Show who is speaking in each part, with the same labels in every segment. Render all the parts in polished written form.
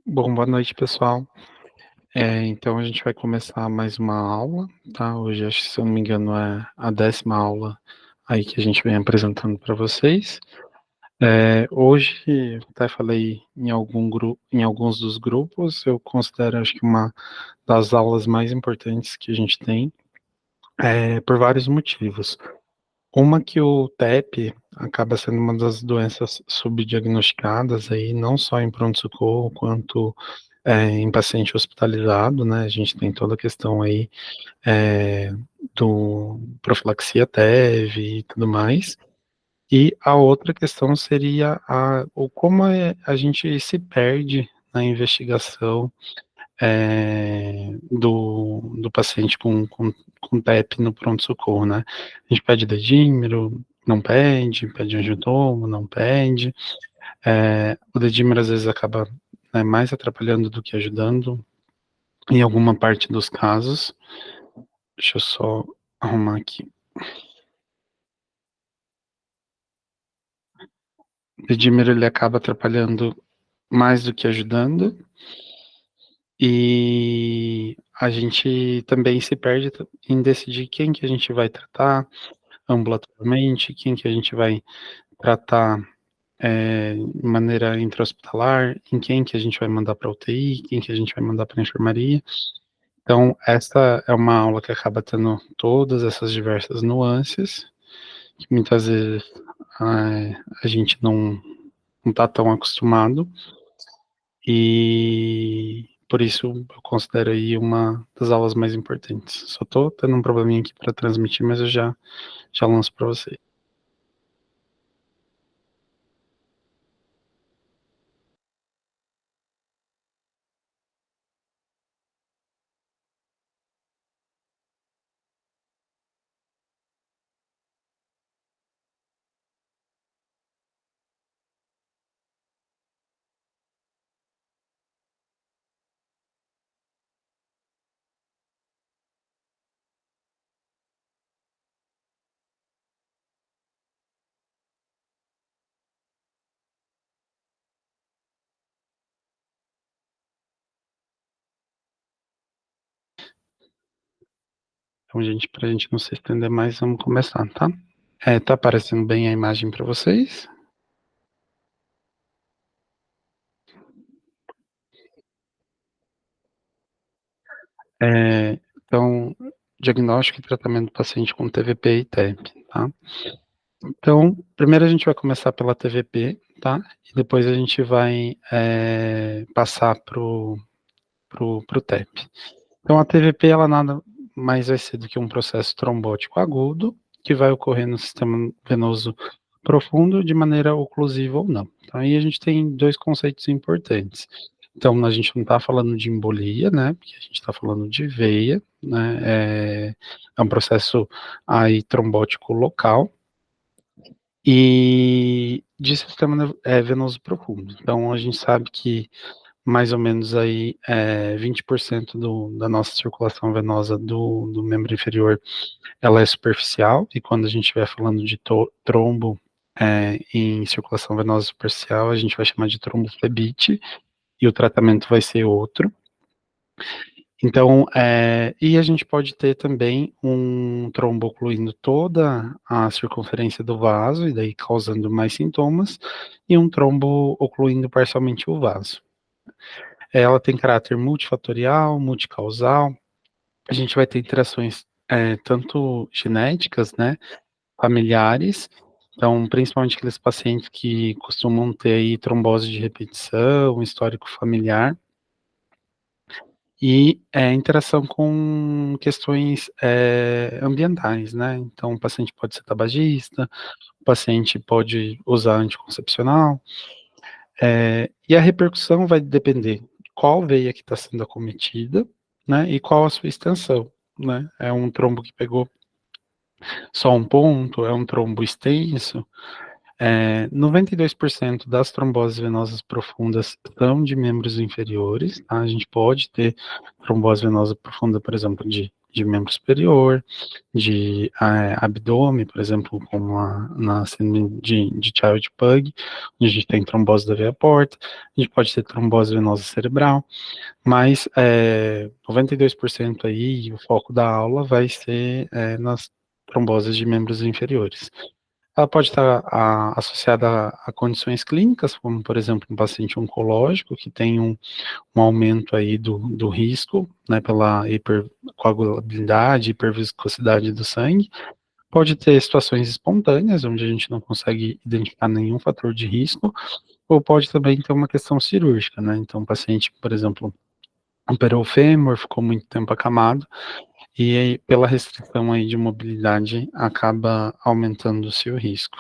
Speaker 1: Bom, boa noite, pessoal. Então a gente vai começar mais uma aula, tá? Hoje, acho que, se eu não me engano, é a 10ª aula aí que a gente vem apresentando para vocês. Hoje, até falei em em alguns dos grupos, eu considero, acho que, uma das aulas mais importantes que a gente tem, por vários motivos. Uma, que o TEP acaba sendo uma das doenças subdiagnosticadas aí, não só em pronto-socorro, quanto em paciente hospitalizado, né? A gente tem toda a questão aí é, do profilaxia TEV e tudo mais. E a outra questão seria o como a gente se perde na investigação do paciente com TEP no pronto-socorro, né? A gente pede dedímero, não pede, pede angiotomo, não pede. O dedímero às vezes acaba, né, mais atrapalhando do que ajudando em alguma parte dos casos. Deixa eu só arrumar aqui. O dedímero, ele acaba atrapalhando mais do que ajudando, e a gente também se perde em decidir quem que a gente vai tratar ambulatorialmente, quem que a gente vai tratar de maneira intra-hospitalar, em quem que a gente vai mandar para UTI, quem que a gente vai mandar para enfermaria. Então, essa é uma aula que acaba tendo todas essas diversas nuances, que muitas vezes a gente não está tão acostumado, e por isso eu considero aí uma das aulas mais importantes. Só estou tendo um probleminha aqui para transmitir, mas eu já lanço para você. Então, gente, para a gente não se estender mais, vamos começar, tá? Tá aparecendo bem a imagem para vocês? Então, diagnóstico e tratamento do paciente com TVP e TEP, tá? Então, primeiro a gente vai começar pela TVP, tá? E depois a gente vai passar pro TEP. Então, a TVP, ela nada mais vai ser do que um processo trombótico agudo, que vai ocorrer no sistema venoso profundo de maneira oclusiva ou não. Então, aí a gente tem dois conceitos importantes. Então, a gente não está falando de embolia, né? Porque a gente está falando de veia, né? É um processo aí trombótico local e de sistema venoso profundo. Então, a gente sabe que mais ou menos aí 20% da nossa circulação venosa do membro inferior, ela é superficial, e quando a gente estiver falando de trombo em circulação venosa superficial, a gente vai chamar de tromboflebite, e o tratamento vai ser outro. Então, e a gente pode ter também um trombo ocluindo toda a circunferência do vaso, e daí causando mais sintomas, e um trombo ocluindo parcialmente o vaso. Ela tem caráter multifatorial, multicausal. A gente vai ter interações tanto genéticas, né, familiares. Então, principalmente aqueles pacientes que costumam ter aí trombose de repetição, histórico familiar, e interação com questões ambientais, né? Então, o paciente pode ser tabagista, o paciente pode usar anticoncepcional, e a repercussão vai depender de qual veia que está sendo acometida, né? E qual a sua extensão, né? É um trombo que pegou só um ponto, é um trombo extenso, 92% das tromboses venosas profundas são de membros inferiores, tá? A gente pode ter trombose venosa profunda, por exemplo, de membro superior, de abdômen, por exemplo, como na síndrome de Child Pug, onde a gente tem trombose da veia porta, a gente pode ter trombose venosa cerebral, mas 92% aí, o foco da aula vai ser nas tromboses de membros inferiores. Ela pode estar associada a condições clínicas, como, por exemplo, um paciente oncológico que tem um aumento aí do risco, né, pela hipercoagulabilidade, hiperviscosidade do sangue. Pode ter situações espontâneas, onde a gente não consegue identificar nenhum fator de risco, ou pode também ter uma questão cirúrgica, né, então o paciente, por exemplo, operou o fêmur, ficou muito tempo acamado, e aí, pela restrição aí de mobilidade, acaba aumentando o seu risco.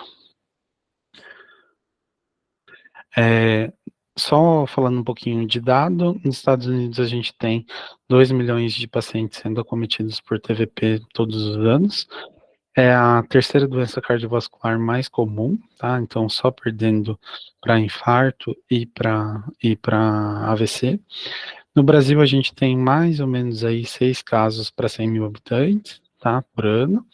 Speaker 1: Só falando um pouquinho de dado, nos Estados Unidos a gente tem 2 milhões de pacientes sendo acometidos por TVP todos os anos. É a terceira doença cardiovascular mais comum, tá? Então, só perdendo para infarto e para AVC. No Brasil, a gente tem mais ou menos aí 6 casos para 100 mil habitantes, tá? Por ano.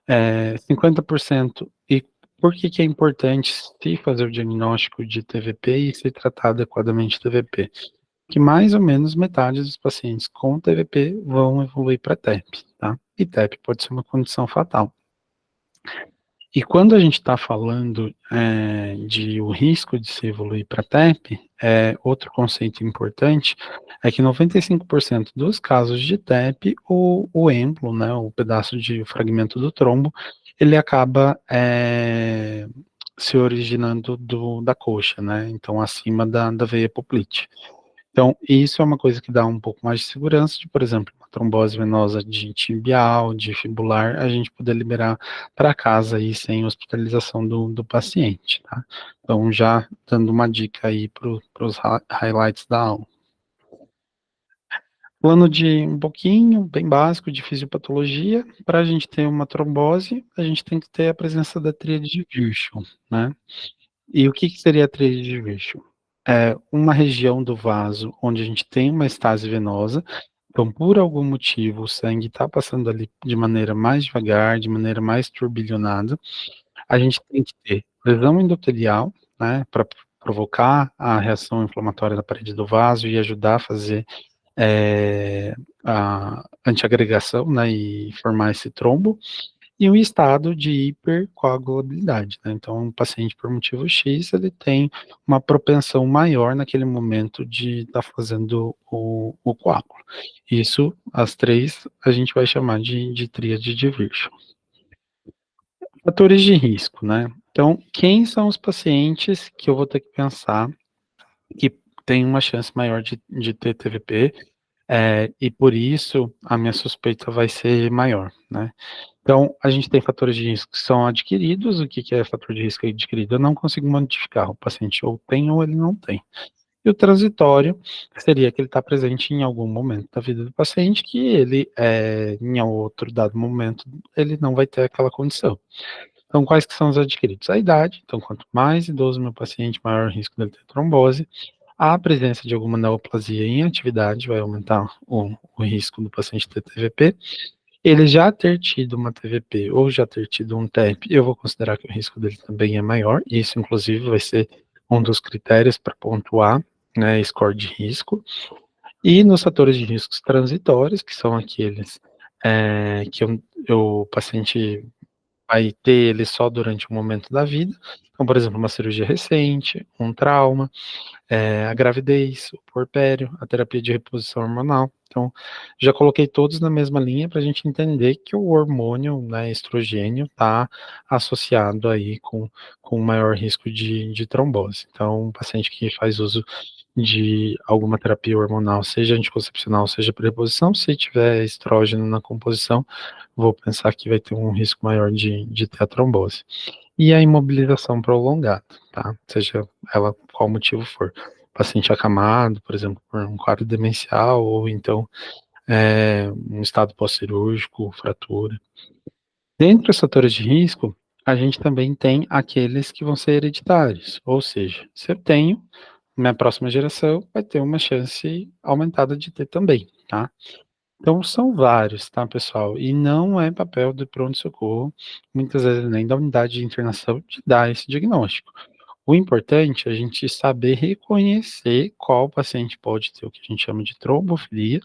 Speaker 1: 50%. E por que que é importante se fazer o diagnóstico de TVP e se tratar adequadamente de TVP? Que mais ou menos metade dos pacientes com TVP vão evoluir para TEP, tá? E TEP pode ser uma condição fatal. E quando a gente está falando de o risco de se evoluir para TEP, outro conceito importante é que 95% dos casos de TEP, o êmbolo, né, o pedaço de fragmento do trombo, ele acaba se originando da coxa, né, então acima da veia poplite. Então, isso é uma coisa que dá um pouco mais de segurança de, por exemplo, uma trombose venosa de tibial, de fibular, a gente poder liberar para casa aí sem hospitalização do paciente, tá? Então, já dando uma dica aí para os highlights da aula. Plano de um pouquinho, bem básico, de fisiopatologia. Para a gente ter uma trombose, a gente tem que ter a presença da tríade de Virchow, né? E o que que seria a tríade de Virchow? É uma região do vaso onde a gente tem uma estase venosa, então, por algum motivo, o sangue está passando ali de maneira mais devagar, de maneira mais turbilhonada. A gente tem que ter lesão endotelial, né, para provocar a reação inflamatória da parede do vaso e ajudar a fazer a antiagregação, né, e formar esse trombo, e um estado de hipercoagulabilidade, né? Então, um paciente por motivo X, ele tem uma propensão maior naquele momento de estar fazendo o coágulo. Isso, as três, a gente vai chamar de tríade de Virchow. Fatores de risco, né? Então, quem são os pacientes que eu vou ter que pensar que tem uma chance maior de ter TVP, e por isso a minha suspeita vai ser maior, né? Então, a gente tem fatores de risco que são adquiridos. O que que é fator de risco adquirido? Eu não consigo modificar, o paciente ou tem ou ele não tem. E o transitório seria que ele está presente em algum momento da vida do paciente, que ele, em outro dado momento, ele não vai ter aquela condição. Então, quais que são os adquiridos? A idade, então, quanto mais idoso o meu paciente, maior o risco dele ter trombose. A presença de alguma neoplasia em atividade vai aumentar o risco do paciente ter TVP. Ele já ter tido uma TVP ou já ter tido um TEP, eu vou considerar que o risco dele também é maior. Isso, inclusive, vai ser um dos critérios para pontuar, né, score de risco. E nos fatores de riscos transitórios, que são aqueles que o paciente vai ter ele só durante um momento da vida, então, por exemplo, uma cirurgia recente, um trauma, a gravidez, o puerpério, a terapia de reposição hormonal. Então, já coloquei todos na mesma linha para a gente entender que o hormônio, né, estrogênio, está associado aí com maior risco de trombose. Então, um paciente que faz uso de alguma terapia hormonal, seja anticoncepcional, seja por reposição, se tiver estrógeno na composição, vou pensar que vai ter um risco maior de ter a trombose. E a imobilização prolongada, tá? Seja ela qual motivo for. Paciente acamado, por exemplo, por um quadro demencial, ou então um estado pós-cirúrgico, fratura. Dentre os fatores de risco, a gente também tem aqueles que vão ser hereditários, ou seja, se eu tenho, minha próxima geração vai ter uma chance aumentada de ter também, tá? Então são vários, tá, pessoal? E não é papel do pronto-socorro, muitas vezes nem da unidade de internação, de dar esse diagnóstico. O importante é a gente saber reconhecer qual paciente pode ter o que a gente chama de trombofilia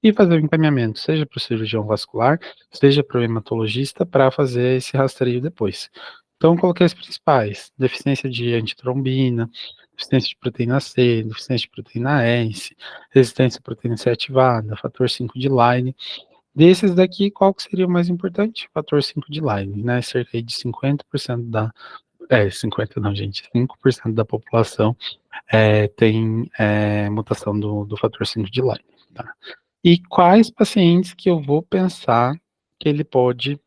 Speaker 1: e fazer o encaminhamento, seja para o cirurgião vascular, seja para o hematologista, para fazer esse rastreio depois. Então, coloquei as principais: deficiência de antitrombina, deficiência de proteína C, deficiência de proteína S, resistência à proteína C ativada, fator 5 de Leiden. Desses daqui, qual que seria o mais importante? Fator 5 de Leiden, né? Cerca de 50% da. 50 não, gente, 5% da população tem mutação do fator 5 de Leiden, tá? E quais pacientes que eu vou pensar que ele pode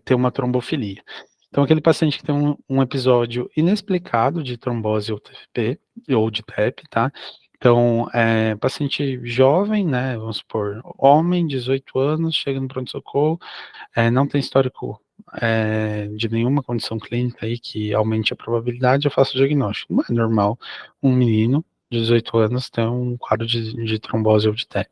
Speaker 1: ter uma trombofilia? Então, aquele paciente que tem um episódio inexplicado de trombose ou TFP, ou de TEP, tá? Então, paciente jovem, né, vamos supor, homem, 18 anos, chega no pronto-socorro, não tem histórico de nenhuma condição clínica aí que aumente a probabilidade, eu faço o diagnóstico. Não é normal um menino de 18 anos ter um quadro de trombose ou de TEP,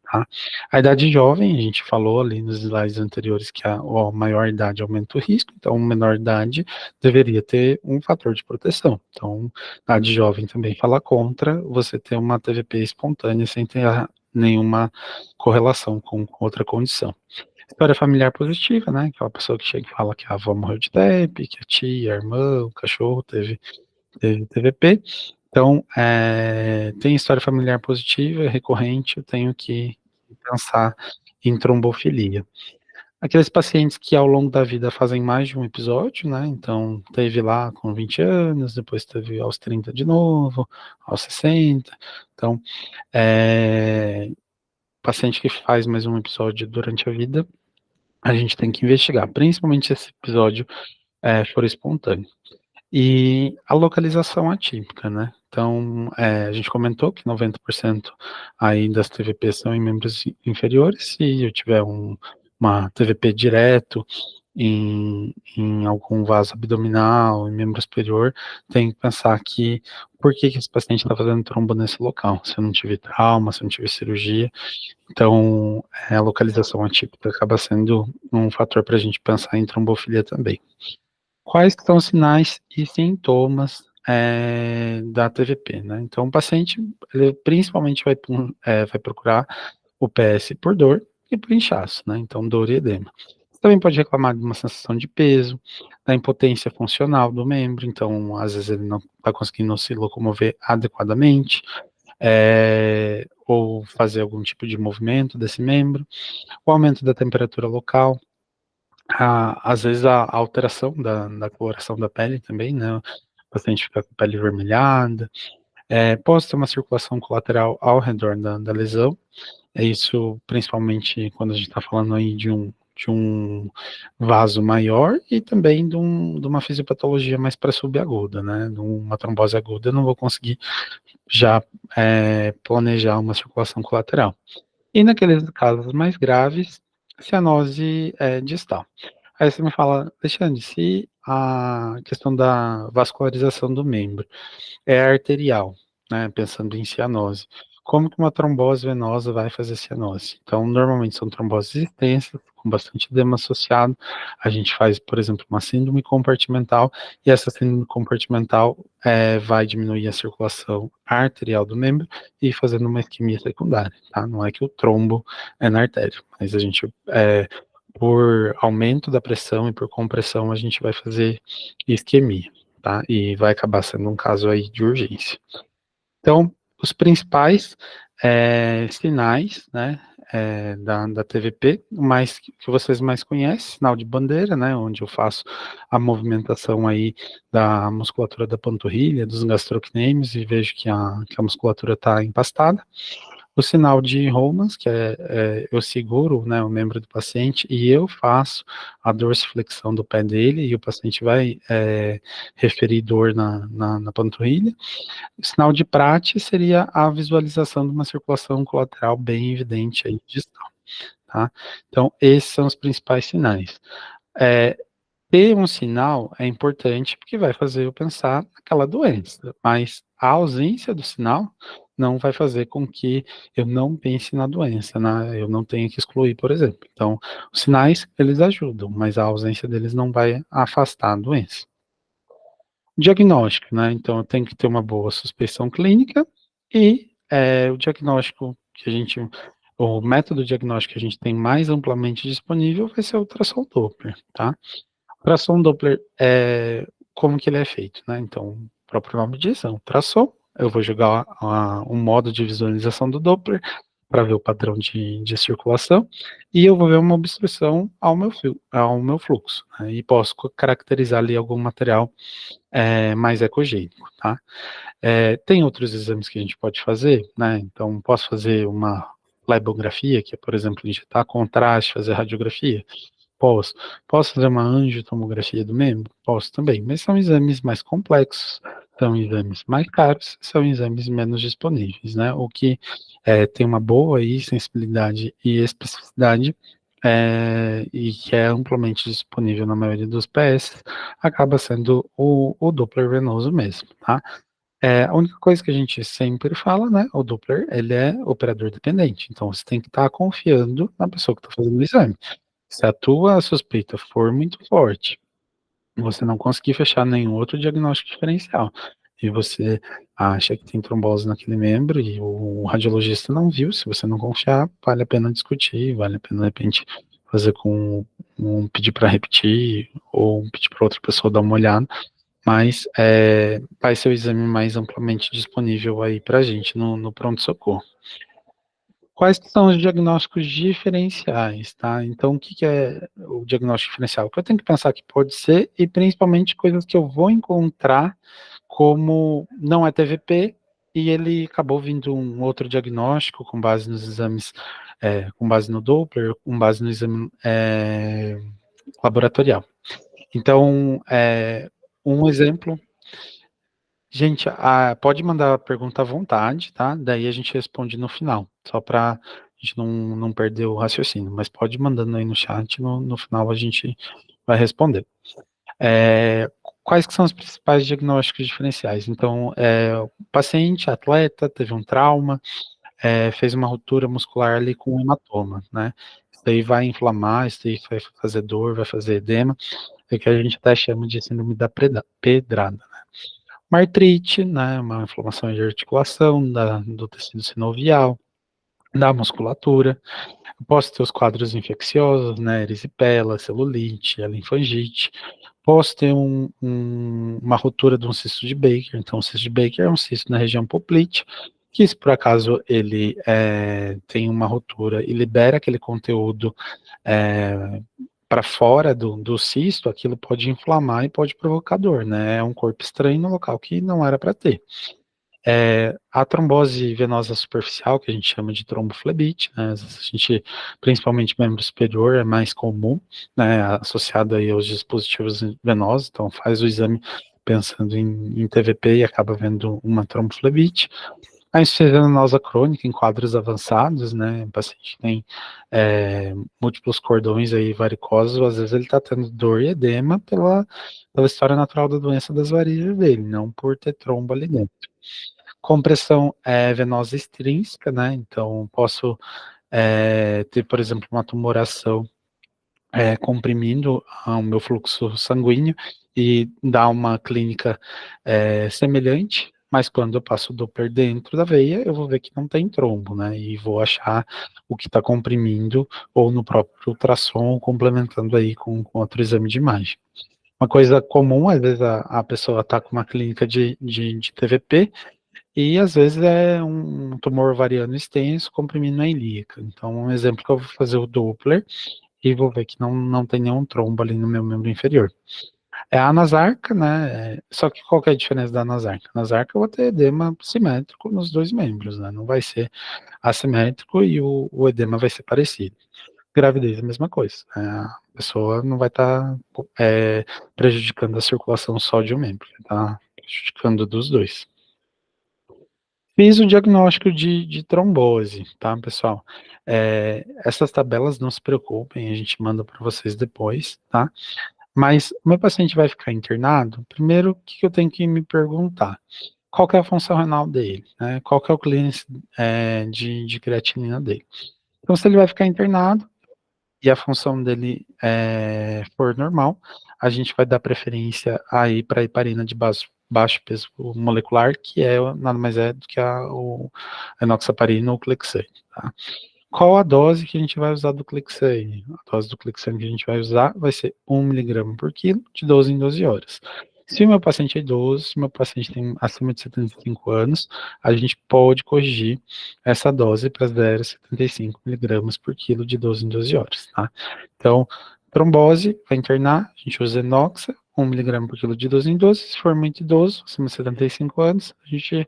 Speaker 1: tá? A idade jovem, a gente falou ali nos slides anteriores que a maior idade aumenta o risco, então menor idade deveria ter um fator de proteção. Então, a idade jovem também fala contra você ter uma TVP espontânea sem ter nenhuma correlação com outra condição. História familiar positiva, né? Aquela pessoa que chega e fala que a avó morreu de TEP, que a tia, a irmã, o cachorro teve TVP. Então, tem história familiar positiva, é recorrente, eu tenho que pensar em trombofilia. Aqueles pacientes que ao longo da vida fazem mais de um episódio, né? Então, teve lá com 20 anos, depois teve aos 30 de novo, aos 60. Então, paciente que faz mais um episódio durante a vida, a gente tem que investigar, principalmente se esse episódio for espontâneo. E a localização atípica, né? Então, a gente comentou que 90% aí das TVPs são em membros inferiores. Se eu tiver uma TVP direto em algum vaso abdominal, em membro superior, tem que pensar que por que esse paciente está fazendo trombo nesse local? Se eu não tive trauma, se eu não tive cirurgia. Então, a localização atípica acaba sendo um fator para a gente pensar em trombofilia também. Quais que são os sinais e sintomas da TVP, né? Então, o paciente, ele principalmente vai procurar o PS por dor e por inchaço, né? Então, dor e edema. Você também pode reclamar de uma sensação de peso, da impotência funcional do membro, então, às vezes ele não está conseguindo se locomover adequadamente, ou fazer algum tipo de movimento desse membro, o aumento da temperatura local, às vezes a alteração da coloração da pele também, né? O paciente fica com a pele vermelhada, pode ter uma circulação colateral ao redor da lesão, isso principalmente quando a gente está falando aí de um vaso maior e também de uma fisiopatologia mais pré-subaguda, né? De uma trombose aguda, eu não vou conseguir já planejar uma circulação colateral. E naqueles casos mais graves, cianose distal. Aí você me fala, Alexandre, se a questão da vascularização do membro é arterial, né, pensando em cianose, como que uma trombose venosa vai fazer cianose? Então, normalmente são tromboses extensas, com bastante edema associado. A gente faz, por exemplo, uma síndrome compartimental, e essa síndrome compartimental vai diminuir a circulação arterial do membro e fazendo uma isquemia secundária, tá? Não é que o trombo é na artéria, mas a gente, por aumento da pressão e por compressão, a gente vai fazer isquemia, tá? E vai acabar sendo um caso aí de urgência. Então, os principais sinais, né, da TVP, que vocês mais conhecem, sinal de bandeira, né, onde eu faço a movimentação aí da musculatura da panturrilha, dos gastrocnêmios e vejo que a musculatura está empastada. O sinal de Romans, que eu seguro, né, o membro do paciente e eu faço a dorsiflexão do pé dele e o paciente vai referir dor na panturrilha. O sinal de Pratt seria a visualização de uma circulação colateral bem evidente aí distal, tá? Então, esses são os principais sinais. ter um sinal é importante, porque vai fazer eu pensar naquela doença, mas a ausência do sinal não vai fazer com que eu não pense na doença, né, eu não tenha que excluir, por exemplo. Então, os sinais, eles ajudam, mas a ausência deles não vai afastar a doença. Diagnóstico, né, então eu tenho que ter uma boa suspeição clínica e, o diagnóstico que a gente o método diagnóstico que a gente tem mais amplamente disponível vai ser o ultrassom Doppler, tá. Ultrassom Doppler, como que ele é feito, né, então, o próprio nome diz, é um ultrassom, eu vou jogar um modo de visualização do Doppler, para ver o padrão de circulação, e eu vou ver uma obstrução ao meu fluxo, né, e posso caracterizar ali algum material, mais ecogênico, tá. Tem outros exames que a gente pode fazer, né, então posso fazer uma flebografia, que é, por exemplo, injetar contraste, fazer radiografia? Posso. Posso fazer uma angiotomografia do membro? Posso também, mas são exames mais complexos, são exames mais caros, são exames menos disponíveis, né, o que, tem uma boa aí sensibilidade e especificidade, e que é amplamente disponível na maioria dos PS, acaba sendo o Doppler venoso mesmo, tá. A única coisa que a gente sempre fala, né, o Doppler, ele é operador dependente, então você tem que estar confiando na pessoa que está fazendo o exame. Se a tua suspeita for muito forte, você não conseguir fechar nenhum outro diagnóstico diferencial, e você acha que tem trombose naquele membro e o radiologista não viu, se você não confiar, vale a pena discutir, vale a pena, de repente, fazer pedir para repetir, ou pedir para outra pessoa dar uma olhada, mas, vai ser o exame mais amplamente disponível aí pra gente no pronto-socorro. Quais que são os diagnósticos diferenciais, tá? Então o que que é o diagnóstico diferencial? O que eu tenho que pensar que pode ser e principalmente coisas que eu vou encontrar como não é TVP e ele acabou vindo um outro diagnóstico com base nos exames, com base no Doppler, com base no exame, laboratorial. Então, um exemplo gente, pode mandar a pergunta à vontade, tá, daí a gente responde no final, só pra a gente não perder o raciocínio, mas pode ir mandando aí no chat, no final a gente vai responder. Quais que são os principais diagnósticos diferenciais? Então, o paciente, atleta, teve um trauma, fez uma ruptura muscular ali com hematoma, né, isso daí vai inflamar, isso daí vai fazer dor, vai fazer edema, é o que a gente até chama de síndrome da pedrada, né. Uma artrite, né, uma inflamação de articulação do tecido sinovial, da musculatura. Eu posso ter os quadros infecciosos, né, erisipela, celulite, a linfangite. Posso ter uma ruptura de um cisto de Baker, então o cisto de Baker é um cisto na região poplite, que se por acaso ele, tem uma ruptura e libera aquele conteúdo, para fora do cisto, aquilo pode inflamar e pode provocar dor, né, é um corpo estranho no local que não era para ter. A trombose venosa superficial, que a gente chama de tromboflebite, né, a gente, principalmente membro superior, é mais comum, né, associado aí aos dispositivos venosos, então faz o exame pensando em TVP e acaba vendo uma tromboflebite. A insuficiência venosa crônica em quadros avançados, né, o paciente tem, múltiplos cordões aí varicosos, às vezes ele está tendo dor e edema pela história natural da doença das varizes dele, não por ter trombo ali dentro. Compressão, venosa extrínseca, né, então posso, ter, por exemplo, uma tumoração, comprimindo o meu fluxo sanguíneo e dar uma clínica, semelhante, mas quando eu passo o Doppler dentro da veia, eu vou ver que não tem trombo, né, e vou achar o que está comprimindo ou no próprio ultrassom, complementando aí com outro exame de imagem. Uma coisa comum, às vezes a pessoa está com uma clínica de TVP, e às vezes é um tumor ovariano extenso comprimindo a ilíaca. Então, um exemplo que eu vou fazer o Doppler e vou ver que não tem nenhum trombo ali no meu membro inferior. É a anasarca, né, só que qual que é a diferença da anasarca? A anasarca eu vou ter edema simétrico nos 2 membros, né, não vai ser assimétrico e o edema vai ser parecido. Gravidez é a mesma coisa, a pessoa não vai estar, prejudicando a circulação só de um membro, vai estar prejudicando dos 2. Fiz o diagnóstico de trombose, tá, pessoal. Essas tabelas não se preocupem, a gente manda para vocês depois, tá. Mas o meu paciente vai ficar internado, primeiro, o que eu tenho que me perguntar? Qual que é a função renal dele, né? Qual que é o clearance de creatinina dele? Então, se ele vai ficar internado e a função dele for normal, a gente vai dar preferência aí para a heparina de baixo peso molecular, que nada mais é do que a enoxaparina ou clexane, tá? Qual a dose que a gente vai usar do Clexane? A dose do Clexane que a gente vai usar vai ser 1 mg por quilo, de 12 em 12 horas. Se o meu paciente é idoso, se o meu paciente tem acima de 75 anos, a gente pode corrigir essa dose para 0,75 miligramas por quilo de 12 em 12 horas, tá? Então, trombose, vai internar, a gente usa enoxa, 1 mg por quilo de 12 em 12. Se for muito idoso, acima de 75 anos, a gente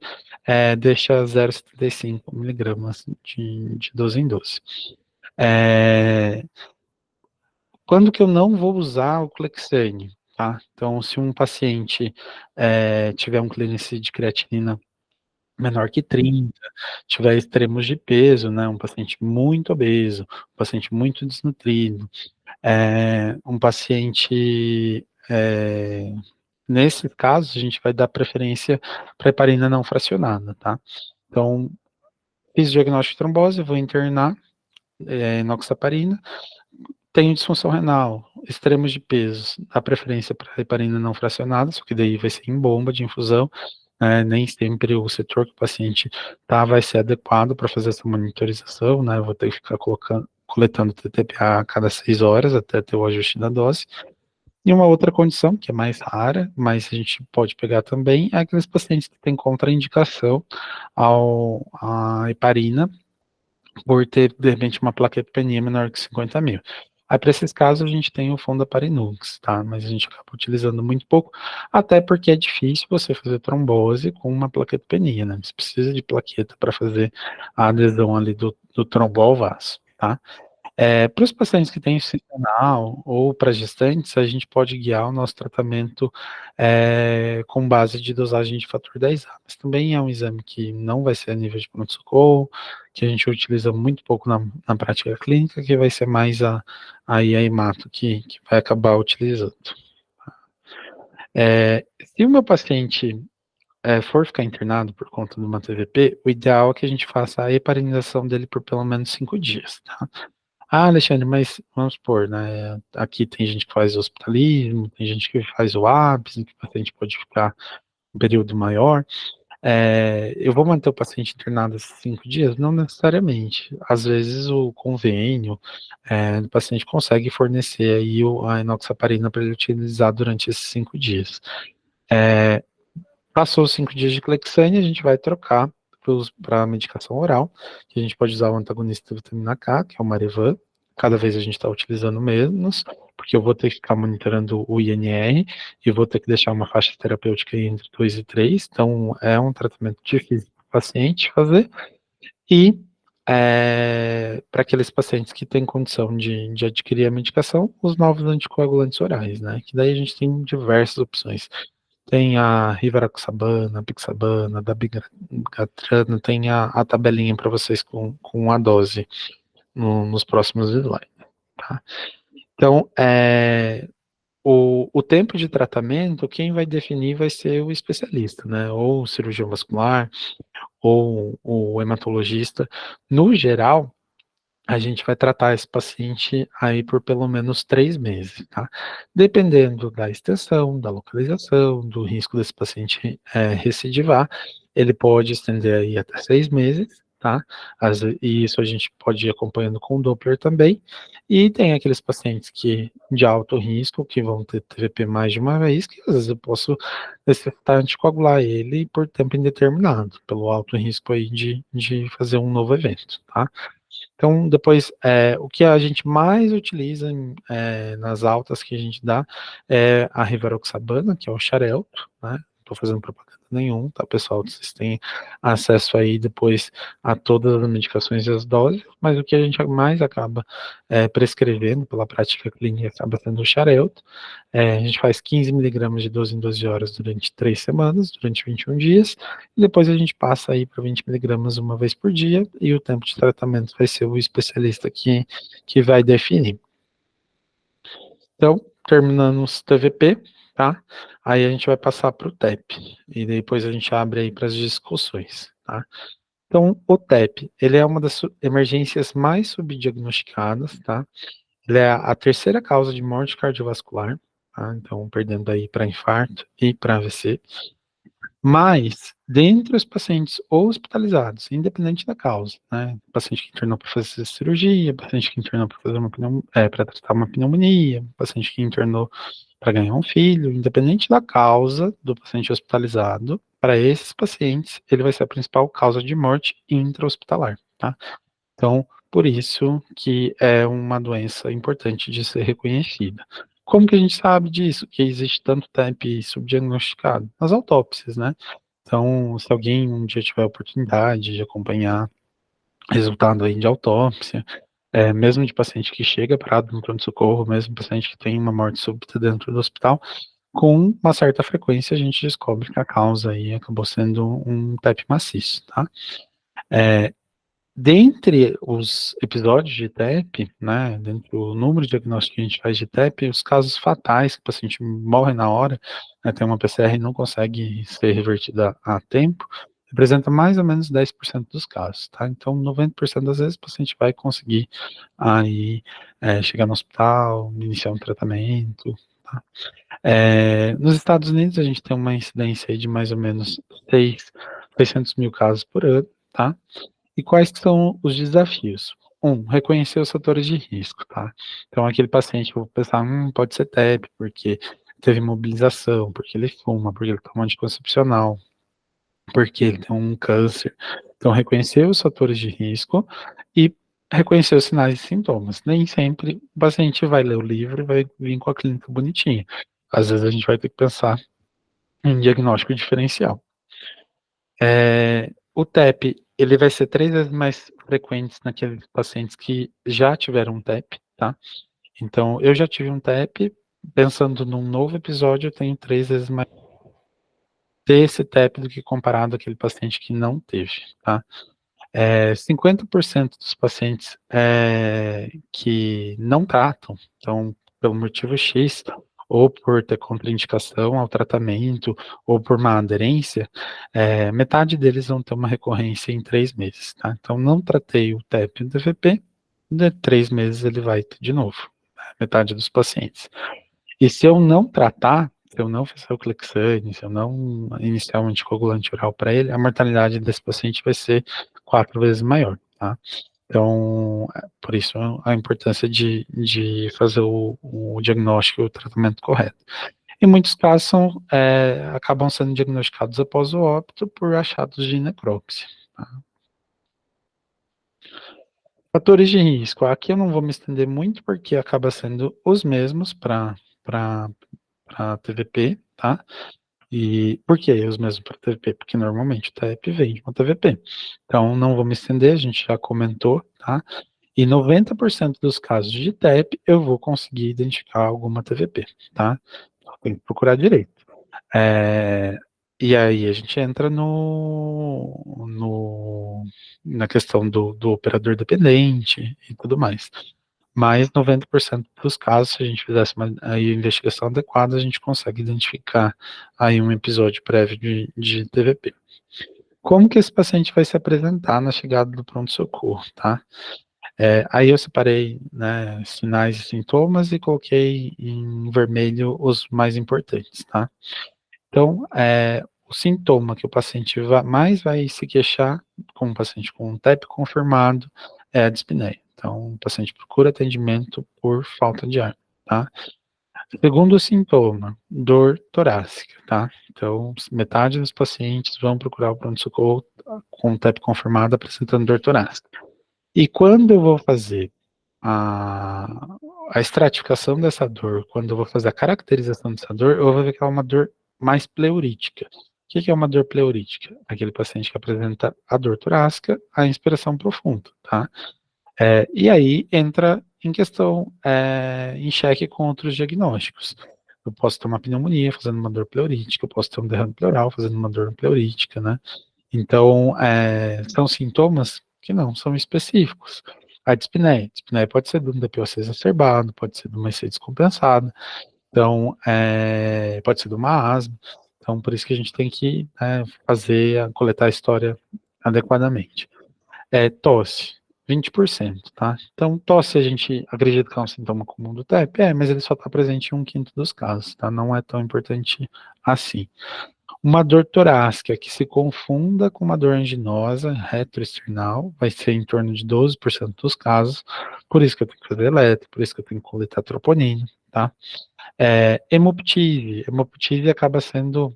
Speaker 1: deixa 0,75 miligramas de 12 em 12. Quando que eu não vou usar o Clexane, tá? Então, se um paciente tiver um clearance de creatinina menor que 30, tiver extremos de peso, né, um paciente muito obeso, um paciente muito desnutrido, um paciente, nesses casos, a gente vai dar preferência para heparina não fracionada, tá? Então, fiz o diagnóstico de trombose, vou internar, enoxaparina, tenho disfunção renal, extremos de peso, dá preferência para heparina não fracionada, só que daí vai ser em bomba de infusão, nem sempre o setor que o paciente tá vai ser adequado para fazer essa monitorização, né, eu vou ter que ficar coletando TTPA a cada 6 horas até ter o ajuste da dose. E uma outra condição, que é mais rara, mas a gente pode pegar também, é aqueles pacientes que têm contraindicação à heparina, por ter, de repente, uma plaquetopenia menor que 50 mil. Aí, para esses casos, a gente tem o Fondaparinux, tá? Mas a gente acaba utilizando muito pouco, até porque é difícil você fazer trombose com uma plaquetopenia, né? Você precisa de plaqueta para fazer a adesão ali do trombo ao vaso, tá? Para os pacientes que têm insuficiência renal ou para gestantes, a gente pode guiar o nosso tratamento com base de dosagem de fator 10A. Mas também é um exame que não vai ser a nível de pronto-socorro, que a gente utiliza muito pouco na prática clínica, que vai ser mais a Imato que vai acabar utilizando. Se o meu paciente for ficar internado por conta de uma TVP, o ideal é que a gente faça a heparinização dele por pelo menos 5 dias, tá? Ah, Alexandre, mas vamos supor, né? Aqui tem gente que faz hospitalismo, tem gente que faz o APS, que o paciente pode ficar um período maior. Eu vou manter o paciente internado esses 5 dias? Não necessariamente. Às vezes o convênio do paciente consegue fornecer aí a enoxaparina para ele utilizar durante esses 5 dias. Passou os 5 dias de Clexane, a gente vai trocar para a medicação oral, que a gente pode usar o antagonista da vitamina K, que é o Marevan. Cada vez a gente está utilizando menos, porque eu vou ter que ficar monitorando o INR e vou ter que deixar uma faixa terapêutica entre 2 e 3, então é um tratamento difícil para o paciente fazer. E para aqueles pacientes que têm condição de adquirir a medicação, os novos anticoagulantes orais, né? Que daí a gente tem diversas opções. Tem a Rivaroxabana, Pixabana, Dabigatran, tem a tabelinha para vocês com a dose nos próximos slides, tá? Então, o tempo de tratamento, quem vai definir vai ser o especialista, né? Ou o cirurgião vascular, ou o hematologista. No geral, a gente vai tratar esse paciente aí por pelo menos 3 meses, tá? Dependendo da extensão, da localização, do risco desse paciente recidivar, ele pode estender aí até 6 meses, tá? E isso a gente pode ir acompanhando com o Doppler também. E tem aqueles pacientes de alto risco, que vão ter TVP mais de uma vez, que às vezes eu posso necessitar anticoagular ele por tempo indeterminado, pelo alto risco aí de fazer um novo evento, tá? Então, depois, o que a gente mais utiliza nas altas que a gente dá é a Rivaroxabana, que é o Xarelto, né? Não estou fazendo propaganda nenhum, tá, pessoal? Vocês têm acesso aí depois a todas as medicações e as doses, mas o que a gente mais acaba prescrevendo pela prática clínica acaba sendo o Xarelto. A gente faz 15 miligramas de 12 em 12 horas durante 3 semanas, durante 21 dias, e depois a gente passa aí para 20 miligramas uma vez por dia, e o tempo de tratamento vai ser o especialista que vai definir. Então, terminando os TVP, tá? Aí a gente vai passar para o TEP, e depois a gente abre aí para as discussões, tá? Então, o TEP, ele é uma das emergências mais subdiagnosticadas, tá? Ele é a terceira causa de morte cardiovascular, tá? Então, perdendo aí para infarto e para AVC. Mas, dentre os pacientes hospitalizados, independente da causa, né? Paciente que internou para fazer cirurgia, paciente que internou para fazer para tratar uma pneumonia, paciente que internou para ganhar um filho, independente da causa do paciente hospitalizado, para esses pacientes, ele vai ser a principal causa de morte intra-hospitalar, tá? Então, por isso que é uma doença importante de ser reconhecida. Como que a gente sabe disso? Que existe tanto TEP subdiagnosticado? Nas autópsias, né? Então, se alguém um dia tiver a oportunidade de acompanhar resultado aí de autópsia, mesmo de paciente que chega parado no pronto-socorro, mesmo paciente que tem uma morte súbita dentro do hospital, com uma certa frequência a gente descobre que a causa aí acabou sendo um TEP maciço, tá? Dentre os episódios de TEP, né, dentre o número de diagnósticos que a gente faz de TEP, os casos fatais, que o paciente morre na hora, né, tem uma PCR e não consegue ser revertida a tempo, representa mais ou menos 10% dos casos, tá? Então, 90% das vezes o paciente vai conseguir aí chegar no hospital, iniciar um tratamento, tá? Nos Estados Unidos, a gente tem uma incidência aí de mais ou menos 600 mil casos por ano, tá? E quais que são os desafios? Reconhecer os fatores de risco, tá? Então, aquele paciente que eu vou pensar, pode ser TEP, porque teve mobilização, porque ele fuma, porque ele toma anticoncepcional, porque ele tem um câncer. Então, reconhecer os fatores de risco e reconhecer os sinais e sintomas. Nem sempre o paciente vai ler o livro e vai vir com a clínica bonitinha. Às vezes a gente vai ter que pensar em diagnóstico diferencial. O TEP, ele vai ser 3 vezes mais frequente naqueles pacientes que já tiveram um TEP, tá? Então, eu já tive um TEP, pensando num novo episódio, eu tenho 3 vezes mais desse TEP do que comparado àquele paciente que não teve, tá? 50% dos pacientes que não tratam, então, pelo motivo X, ou por ter contraindicação ao tratamento, ou por má aderência, metade deles vão ter uma recorrência em 3 meses, tá? Então, não tratei o TEP e o DVP, de 3 meses ele vai ter de novo, né? Metade dos pacientes. E se eu não tratar, se eu não fizer o Clexane, se eu não iniciar um anticoagulante oral para ele, a mortalidade desse paciente vai ser 4 vezes maior, tá? Então, por isso a importância de fazer o diagnóstico e o tratamento correto. Em muitos casos, acabam sendo diagnosticados após o óbito por achados de necrópsia, tá? Fatores de risco. Aqui eu não vou me estender muito, porque acaba sendo os mesmos para TVP, tá? E por que os mesmos para TVP? Porque normalmente o TEP vem de uma TVP. Então, não vou me estender, a gente já comentou, tá? E 90% dos casos de TEP eu vou conseguir identificar alguma TVP, tá? Tem que procurar direito. E aí a gente entra na questão do operador dependente e tudo mais. Mas 90% dos casos, se a gente fizesse uma investigação adequada, a gente consegue identificar aí um episódio prévio de TVP. Como que esse paciente vai se apresentar na chegada do pronto-socorro, tá? Aí eu separei, né, sinais e sintomas e coloquei em vermelho os mais importantes, tá? Então, o sintoma que o paciente mais vai se queixar, com um paciente com um TEP confirmado, é a dispneia. Então, o paciente procura atendimento por falta de ar, tá? Segundo sintoma, dor torácica, tá? Então, metade dos pacientes vão procurar o pronto-socorro com TEP confirmado apresentando dor torácica. E quando eu vou fazer a, a estratificação dessa dor, quando eu vou fazer a caracterização dessa dor, eu vou ver que é uma dor mais pleurítica. O que é uma dor pleurítica? Aquele paciente que apresenta a dor torácica, a inspiração profunda, tá? E aí entra em questão, em xeque com outros diagnósticos. Eu posso ter uma pneumonia fazendo uma dor pleurítica, eu posso ter um derrame pleural fazendo uma dor pleurítica, né? Então, são sintomas que não são específicos. A dispneia pode ser de um DPOC exacerbado, pode ser de uma IC descompensada. Então, pode ser de uma asma. Então, por isso que a gente tem que, né, coletar a história adequadamente. Tosse, 20%, tá? Então, tosse a gente acredita que é um sintoma comum do TEP, mas ele só está presente em 1/5 dos casos, tá? Não é tão importante assim. Uma dor torácica que se confunda com uma dor anginosa retroesternal vai ser em torno de 12% dos casos, por isso que eu tenho que fazer eletro, por isso que eu tenho que coletar troponina, tá? Hemoptise acaba sendo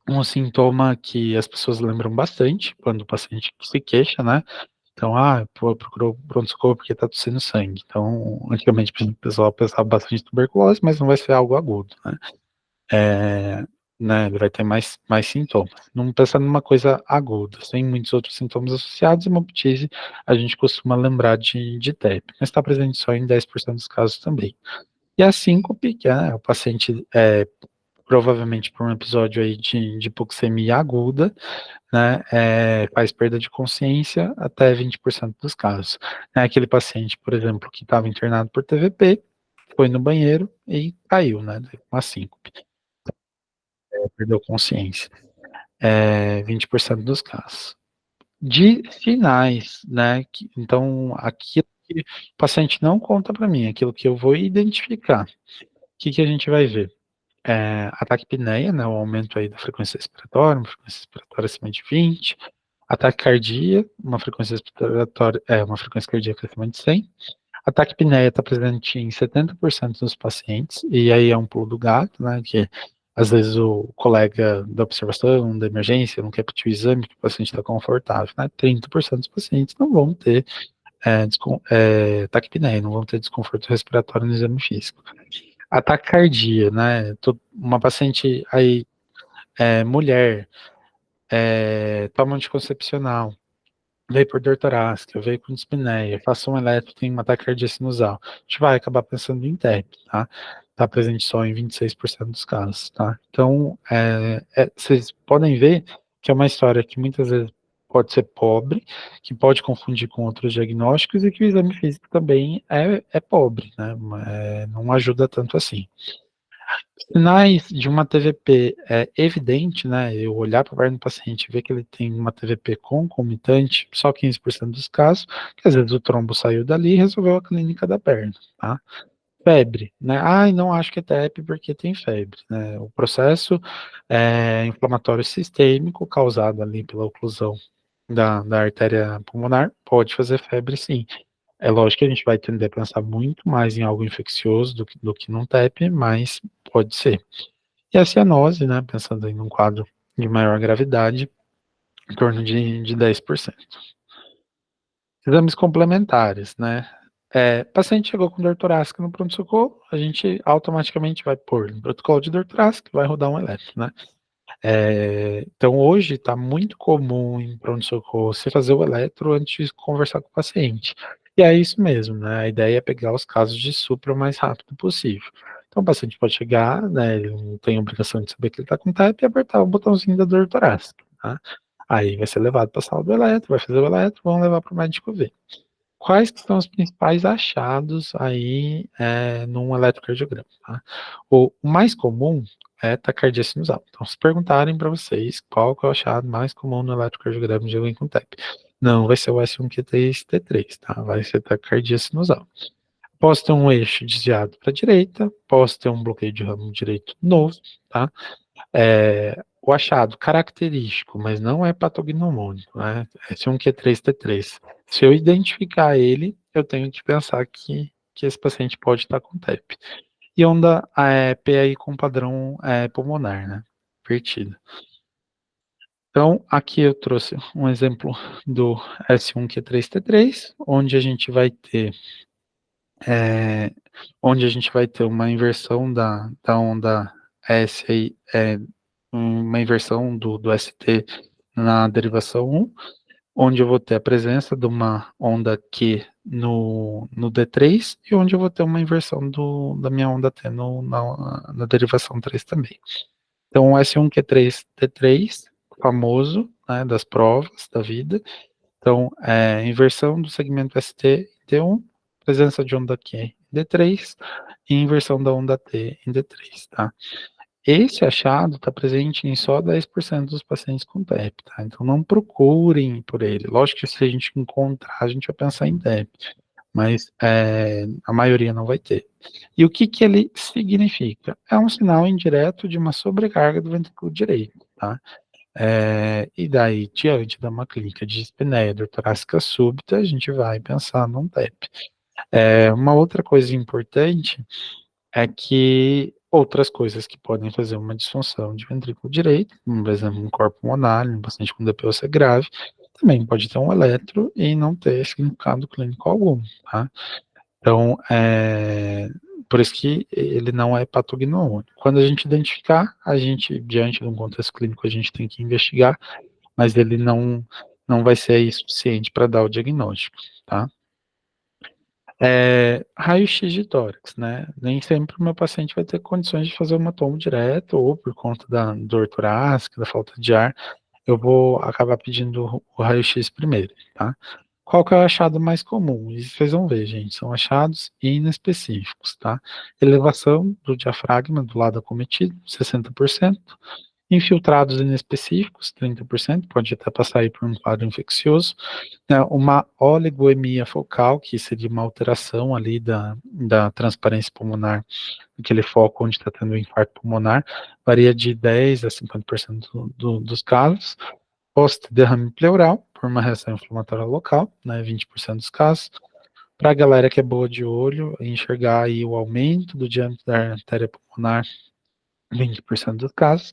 Speaker 1: um sintoma que as pessoas lembram bastante quando o paciente se queixa, né? Então, procurou pronto-socorro porque tá tossindo sangue. Então, antigamente o pessoal pensava bastante em tuberculose, mas não vai ser algo agudo, né? É, né, ele vai ter mais sintomas. Não pensando numa coisa aguda, sem muitos outros sintomas associados, hemoptise a gente costuma lembrar de TEP, mas está presente só em 10% dos casos também. E a síncope, que é o paciente, provavelmente por um episódio aí de hipoxemia aguda, né, faz perda de consciência até 20% dos casos. É aquele paciente, por exemplo, que estava internado por TVP, foi no banheiro e caiu, né, uma síncope, perdeu consciência. 20% dos casos. De sinais, né, então, aquilo que o paciente não conta para mim, aquilo que eu vou identificar, o que a gente vai ver? Ataque apneia, né, o aumento aí da frequência respiratória, uma frequência respiratória acima de 20, ataque cardíaco, uma frequência cardíaca acima de 100. Ataque apneia está presente em 70% dos pacientes, e aí é um pulo do gato, né, que às vezes o colega da observação, da emergência, não quer pedir o exame, que o paciente está confortável, né, 30% dos pacientes não vão ter taquipneia, não vão ter desconforto respiratório no exame físico. Ataque cardíaco, né, uma paciente aí, mulher, toma anticoncepcional, veio por dor torácica, veio com dispneia, passou um eletro, tem um ataque cardíaco sinusal, a gente vai acabar pensando em TEP, tá? Tá presente só em 26% dos casos, tá? Então, vocês podem ver que é uma história que muitas vezes pode ser pobre, que pode confundir com outros diagnósticos e que o exame físico também é pobre, né? Não ajuda tanto assim. Sinais de uma TVP é evidente, né? Eu olhar para o perna do paciente e ver que ele tem uma TVP concomitante, só 15% dos casos, que às vezes o trombo saiu dali e resolveu a clínica da perna, tá? Febre, né? Não acho que é TEP porque tem febre, né? O processo inflamatório sistêmico causado ali pela oclusão da artéria pulmonar pode fazer febre, sim. É lógico que a gente vai tender a pensar muito mais em algo infeccioso do que num TEP, mas pode ser. E a cianose, né, pensando em um quadro de maior gravidade, em torno de 10%. Exames complementares, né, paciente chegou com dor torácica no pronto-socorro, a gente automaticamente vai pôr no protocolo de dor torácica, vai rodar um eletro, né. Então hoje está muito comum em pronto-socorro você fazer o eletro antes de conversar com o paciente. E é isso mesmo, né, a ideia é pegar os casos de supra o mais rápido possível. Então o paciente pode chegar, né, ele não tem obrigação de saber que ele está com TEP e apertar o botãozinho da dor torácica, tá. Aí vai ser levado para a sala do eletro, vai fazer o eletro, vão levar para o médico ver. Quais que são os principais achados aí, num eletrocardiograma, tá? O mais comum é taquicardia sinusal. Então, se perguntarem para vocês qual que é o achado mais comum no eletrocardiograma de alguém com TEP, não vai ser o S1Q3T3, tá? Vai ser taquicardia sinusal. Posso ter um eixo desviado para a direita, posso ter um bloqueio de ramo direito novo, tá? O achado característico, mas não é patognomônico, né? S1Q3T3. Se eu identificar ele, eu tenho que pensar que esse paciente pode estar com TEP. E onda PAI com padrão pulmonar, né? Vertida. Então, aqui eu trouxe um exemplo do S1Q3T3, onde a gente vai ter uma inversão da onda S aí, uma inversão do ST na derivação 1, onde eu vou ter a presença de uma onda Q no D3 e onde eu vou ter uma inversão da minha onda T na derivação 3 também. Então, o S1Q3T3, famoso, né, das provas da vida. Então, inversão do segmento ST em T1, presença de onda Q em D3 e inversão da onda T em D3, tá? Esse achado está presente em só 10% dos pacientes com TEP, tá? Então não procurem por ele. Lógico que se a gente encontrar, a gente vai pensar em TEP, mas a maioria não vai ter. E o que que ele significa? É um sinal indireto de uma sobrecarga do ventrículo direito, tá? E daí, diante de uma clínica de dispneia torácica súbita, a gente vai pensar num TEP. Uma outra coisa importante é que outras coisas que podem fazer uma disfunção de ventrículo direito, como, por exemplo, um corpo pulmonar, um paciente com DPOC grave, também pode ter um eletro e não ter significado clínico algum, tá? Então, por isso que ele não é patognômico. Quando a gente identificar, a gente, diante de um contexto clínico, a gente tem que investigar, mas ele não vai ser aí suficiente para dar o diagnóstico, tá? Raio-x de tórax, né? Nem sempre o meu paciente vai ter condições de fazer uma tomo direto, ou por conta da dor torácica, da falta de ar, eu vou acabar pedindo o raio-x primeiro, tá? Qual que é o achado mais comum? E vocês vão ver, gente, são achados inespecíficos, tá? Elevação do diafragma do lado acometido, 60%. Infiltrados inespecíficos, 30%, pode até passar aí por um quadro infeccioso, né, uma oligoemia focal, que seria uma alteração ali da transparência pulmonar, aquele foco onde está tendo infarto pulmonar, varia de 10 a 50% dos casos, post-derrame pleural, por uma reação inflamatória local, né, 20% dos casos. Para a galera que é boa de olho, enxergar aí o aumento do diâmetro da artéria pulmonar, 20% dos casos,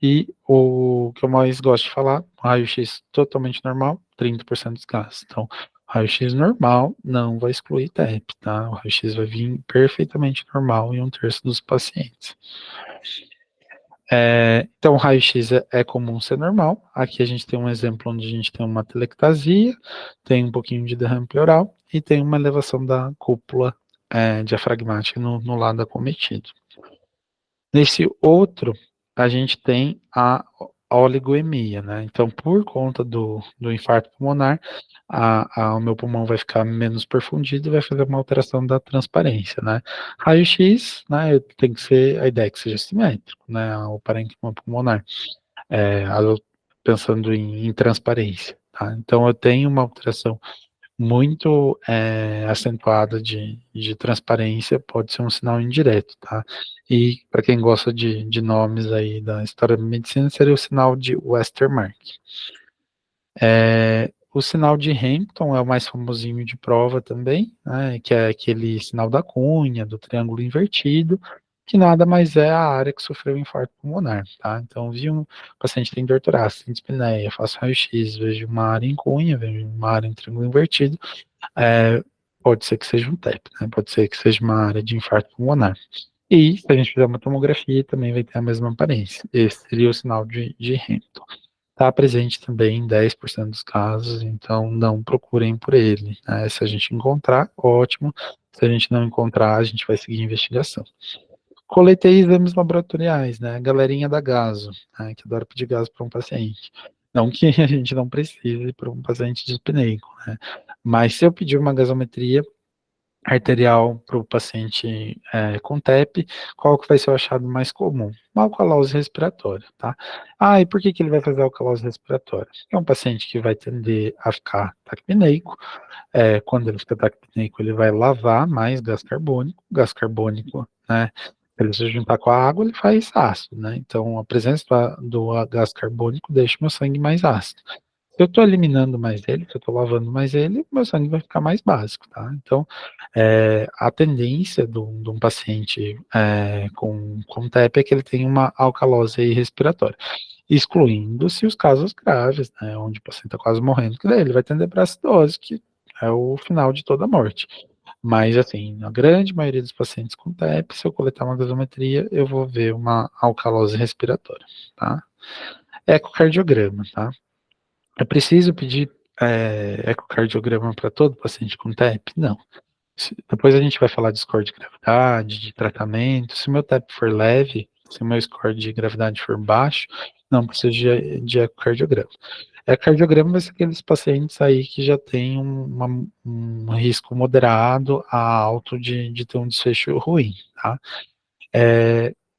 Speaker 1: e o que eu mais gosto de falar, raio-x totalmente normal, 30% dos casos. Então, raio-x normal não vai excluir TEP, tá? O raio-x vai vir perfeitamente normal em 1/3 dos pacientes. Então, o raio-x é comum ser normal. Aqui a gente tem um exemplo onde a gente tem uma telectasia, tem um pouquinho de derrame pleural e tem uma elevação da cúpula diafragmática no lado acometido. Nesse outro, a gente tem a oligoemia, né? Então, por conta do infarto pulmonar, o meu pulmão vai ficar menos perfundido e vai fazer uma alteração da transparência, né? Raio-X, né? Tem que ser, a ideia é que seja simétrico, né? O parênquima pulmonar, é, pensando em transparência, tá? Então, eu tenho uma alteração muito acentuada de transparência, pode ser um sinal indireto, tá? E para quem gosta de nomes aí da história da medicina, seria o sinal de Westermarck. O sinal de Hampton é o mais famosinho de prova também, né, que é aquele sinal da cunha, do triângulo invertido, que nada mais é a área que sofreu infarto pulmonar, tá? Então, vi um paciente que tem dor torácica, tem dispneia, faço raio-x, vejo uma área em cunha, vejo uma área em triângulo invertido, pode ser que seja um TEP, né? Pode ser que seja uma área de infarto pulmonar. E, se a gente fizer uma tomografia, também vai ter a mesma aparência. Esse seria o sinal de Hampton. Está presente também em 10% dos casos, então não procurem por ele, né? Se a gente encontrar, ótimo. Se a gente não encontrar, a gente vai seguir a investigação. Coletei exames laboratoriais, né? Galerinha da Gaso, né? Que adora pedir gaso para um paciente. Não que a gente não precise para um paciente dispneico, né? Mas se eu pedir uma gasometria arterial para o paciente com TEP, qual que vai ser o achado mais comum? Uma alcalose respiratória, tá? E por que que ele vai fazer alcalose respiratória? É um paciente que vai tender a ficar taquipneico, quando ele fica taquipneico, ele vai lavar mais gás carbônico, né? Ele se juntar com a água, ele faz ácido, né? Então, a presença do gás carbônico deixa o meu sangue mais ácido. Se eu estou eliminando mais ele, se eu estou lavando mais ele, meu sangue vai ficar mais básico, tá? Então, a tendência de um paciente com TEP é que ele tenha uma alcalose respiratória, excluindo-se os casos graves, né, onde o paciente está quase morrendo, que daí ele vai tender para acidose, que é o final de toda morte. Mas, assim, na grande maioria dos pacientes com TEP, se eu coletar uma gasometria, eu vou ver uma alcalose respiratória, tá? Ecocardiograma, tá? É preciso pedir ecocardiograma para todo paciente com TEP? Não. Depois a gente vai falar de score de gravidade, de tratamento. Se o meu TEP for leve, se o meu score de gravidade for baixo, não preciso de ecocardiograma. Ecocardiograma vai ser aqueles pacientes aí que já têm um risco moderado a alto de ter um desfecho ruim, tá?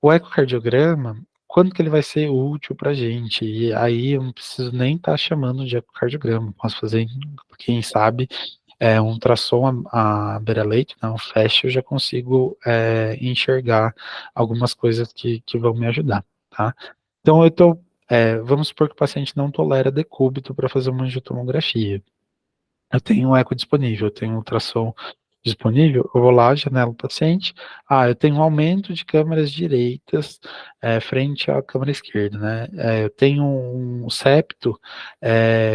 Speaker 1: O ecocardiograma, quando que ele vai ser útil para a gente? E aí eu não preciso nem estar chamando de ecocardiograma, posso fazer, quem sabe, um ultrassom a beira-leito, né, um FAST, eu já consigo enxergar algumas coisas que vão me ajudar, tá? Então vamos supor que o paciente não tolera decúbito para fazer uma angiotomografia. Eu tenho um eco disponível, eu tenho um ultrassom disponível, eu vou lá, janela o paciente, eu tenho um aumento de câmeras direitas frente à câmera esquerda, né? Eu tenho um septo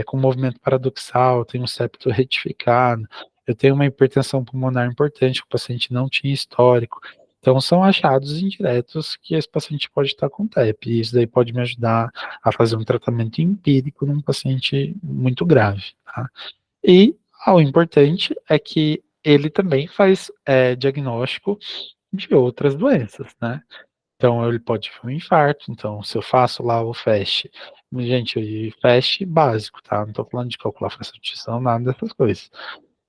Speaker 1: com movimento paradoxal, eu tenho um septo retificado, eu tenho uma hipertensão pulmonar importante que o paciente não tinha histórico. Então, são achados indiretos que esse paciente pode estar com TEP, e isso daí pode me ajudar a fazer um tratamento empírico num paciente muito grave, tá? E o importante é que ele também faz diagnóstico de outras doenças, né? Então, ele pode ter um infarto, então, se eu faço lá o FAST, gente, o FAST básico, tá? Não estou falando de calcular fração de tensão, nada dessas coisas.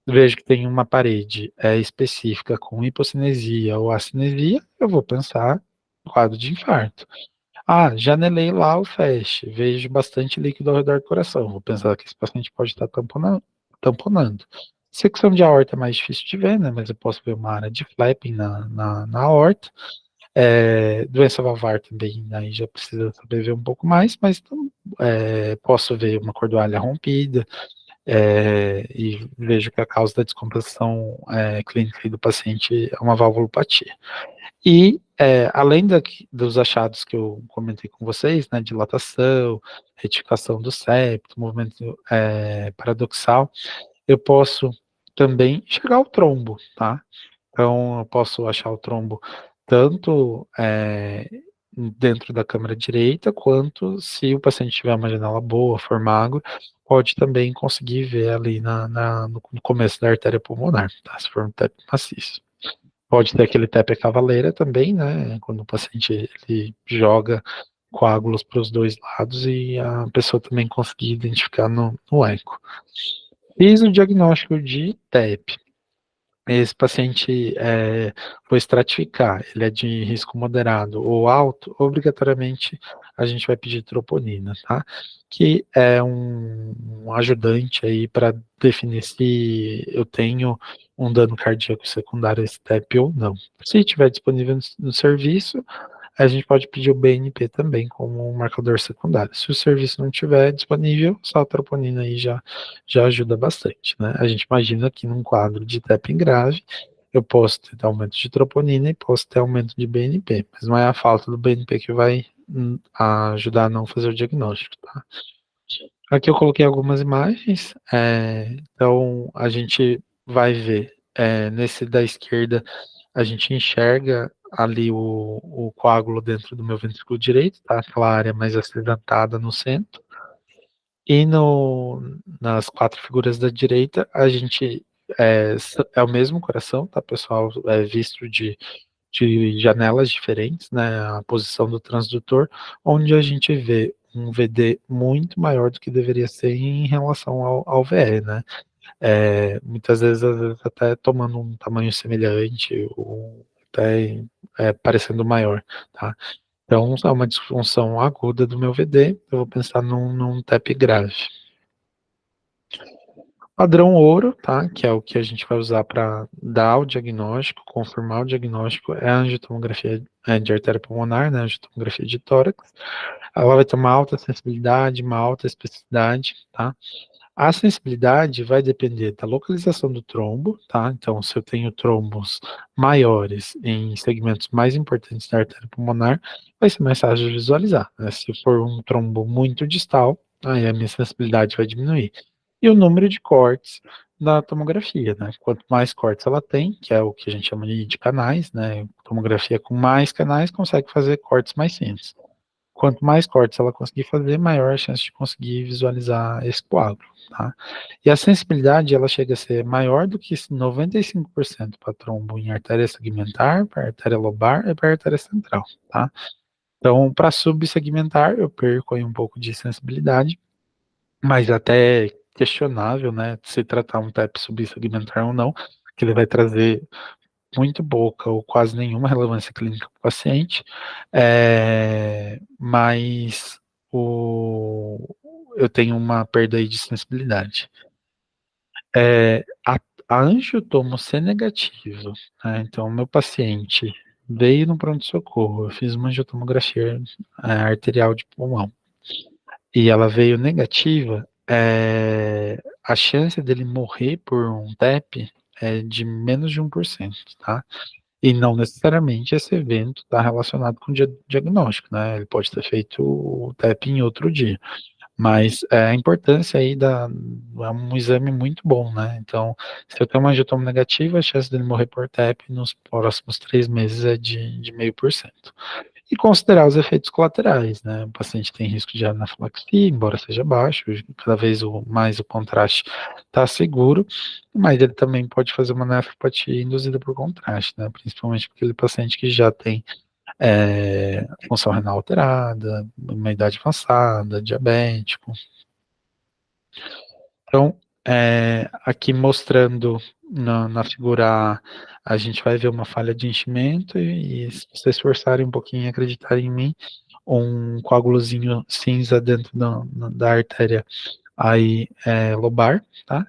Speaker 1: Vejo que tem uma parede específica com hipocinesia ou acinesia, eu vou pensar no quadro de infarto. Janelei lá o FAST, vejo bastante líquido ao redor do coração, vou pensar que esse paciente pode estar tamponando. Secção de aorta é mais difícil de ver, né, mas eu posso ver uma área de flapping na aorta. Doença valvar também, aí já precisa saber ver um pouco mais, mas posso ver uma cordoalha rompida, e vejo que a causa da descompensação clínica do paciente é uma valvulopatia. E, além dos achados que eu comentei com vocês, né, dilatação, retificação do septo, movimento paradoxal, eu posso também enxergar o trombo, tá? Então, eu posso achar o trombo tanto dentro da câmara direita, quanto se o paciente tiver uma janela boa, for magro, pode também conseguir ver ali no começo da artéria pulmonar, tá? Se for um TEP maciço. Pode ter aquele TEP cavaleira também, né? Quando o paciente ele joga coágulos para os dois lados e a pessoa também conseguir identificar no eco. Fiz o diagnóstico de TEP. Esse paciente foi estratificar, ele é de risco moderado ou alto, obrigatoriamente a gente vai pedir troponina, tá? Que é um ajudante aí para definir se eu tenho um dano cardíaco secundário a esse TEP ou não. Se tiver disponível no serviço, a gente pode pedir o BNP também como um marcador secundário. Se o serviço não tiver disponível, só a troponina aí já ajuda bastante, né? A gente imagina que num quadro de TEP grave, eu posso ter aumento de troponina e posso ter aumento de BNP, mas não é a falta do BNP que vai ajudar a não fazer o diagnóstico, tá? Aqui eu coloquei algumas imagens, então a gente vai ver, nesse da esquerda, a gente enxerga ali o coágulo dentro do meu ventrículo direito, tá? Aquela área mais acidentada no centro. E nas quatro figuras da direita, a gente é o mesmo coração, tá, pessoal? É visto de janelas diferentes, né? A posição do transdutor, onde a gente vê um VD muito maior do que deveria ser em relação ao VE, né? Muitas vezes, às vezes até tomando um tamanho semelhante, ou até parecendo maior, tá? Então, é uma disfunção aguda do meu VD, eu vou pensar num TEP grave. Padrão ouro, tá? Que é o que a gente vai usar para dar o diagnóstico, confirmar o diagnóstico, é a angiotomografia de artéria pulmonar, né? A angiotomografia de tórax. Ela vai ter uma alta sensibilidade, uma alta especificidade, tá? A sensibilidade vai depender da localização do trombo, tá? Então, se eu tenho trombos maiores em segmentos mais importantes da artéria pulmonar, vai ser mais fácil de visualizar, né? Se for um trombo muito distal, aí a minha sensibilidade vai diminuir. E o número de cortes da tomografia, né? Quanto mais cortes ela tem, que é o que a gente chama de canais, né? Tomografia com mais canais consegue fazer cortes mais simples. Quanto mais cortes ela conseguir fazer, maior a chance de conseguir visualizar esse coágulo, tá? E a sensibilidade, ela chega a ser maior do que 95% para trombo em artéria segmentar, para artéria lobar e para artéria central, tá? Então, para subsegmentar, eu perco aí um pouco de sensibilidade, mas até questionável, né, se tratar um TEP subsegmentar ou não, que ele vai trazer muito pouca ou quase nenhuma relevância clínica para o paciente, mas eu tenho uma perda aí de sensibilidade. A angiotomo C negativo, né, então o meu paciente veio no pronto-socorro, eu fiz uma angiotomografia arterial de pulmão, e ela veio negativa, a chance dele morrer por um TEP é de menos de 1%, tá? E não necessariamente esse evento está relacionado com o diagnóstico, né? Ele pode ter feito o TEP em outro dia. Mas a importância aí é um exame muito bom, né? Então, se eu tenho uma angiotoma negativa, a chance dele morrer por TEP nos próximos 3 meses é de 0,5%. E considerar os efeitos colaterais, né? O paciente tem risco de anafilaxia, embora seja baixo, cada vez mais o contraste está seguro, mas ele também pode fazer uma nefropatia induzida por contraste, né? Principalmente para aquele paciente que já tem função renal alterada, uma idade avançada, diabético. Então, aqui mostrando na figura A gente vai ver uma falha de enchimento e se vocês forçarem um pouquinho e acreditarem em mim, um coágulozinho cinza dentro da artéria aí lobar, tá?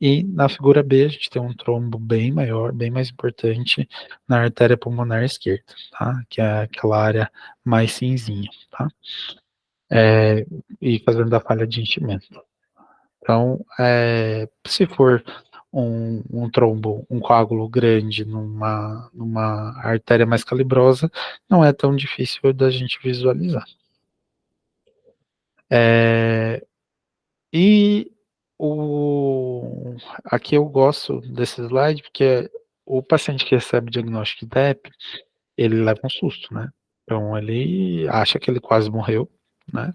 Speaker 1: E na figura B a gente tem um trombo bem maior, bem mais importante na artéria pulmonar esquerda, tá? Que é aquela área mais cinzinha, tá? E fazendo a falha de enchimento. Então, se for um trombo, um coágulo grande numa artéria mais calibrosa, não é tão difícil da gente visualizar. E aqui eu gosto desse slide, porque o paciente que recebe diagnóstico de DEP, ele leva um susto, né? Então ele acha que ele quase morreu, né?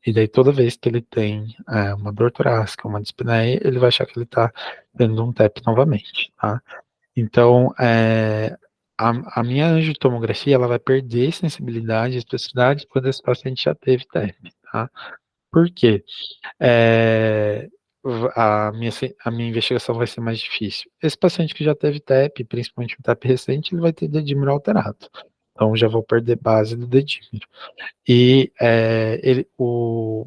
Speaker 1: E daí toda vez que ele tem uma dor torácica, uma dispneia, ele vai achar que ele está tendo um TEP novamente, tá? Então, a minha angiotomografia, ela vai perder sensibilidade e especificidade quando esse paciente já teve TEP, tá? Por quê? É, a minha investigação vai ser mais difícil. Esse paciente que já teve TEP, principalmente um TEP recente, ele vai ter dedímero alterado. Então, já vou perder base do dedímero. E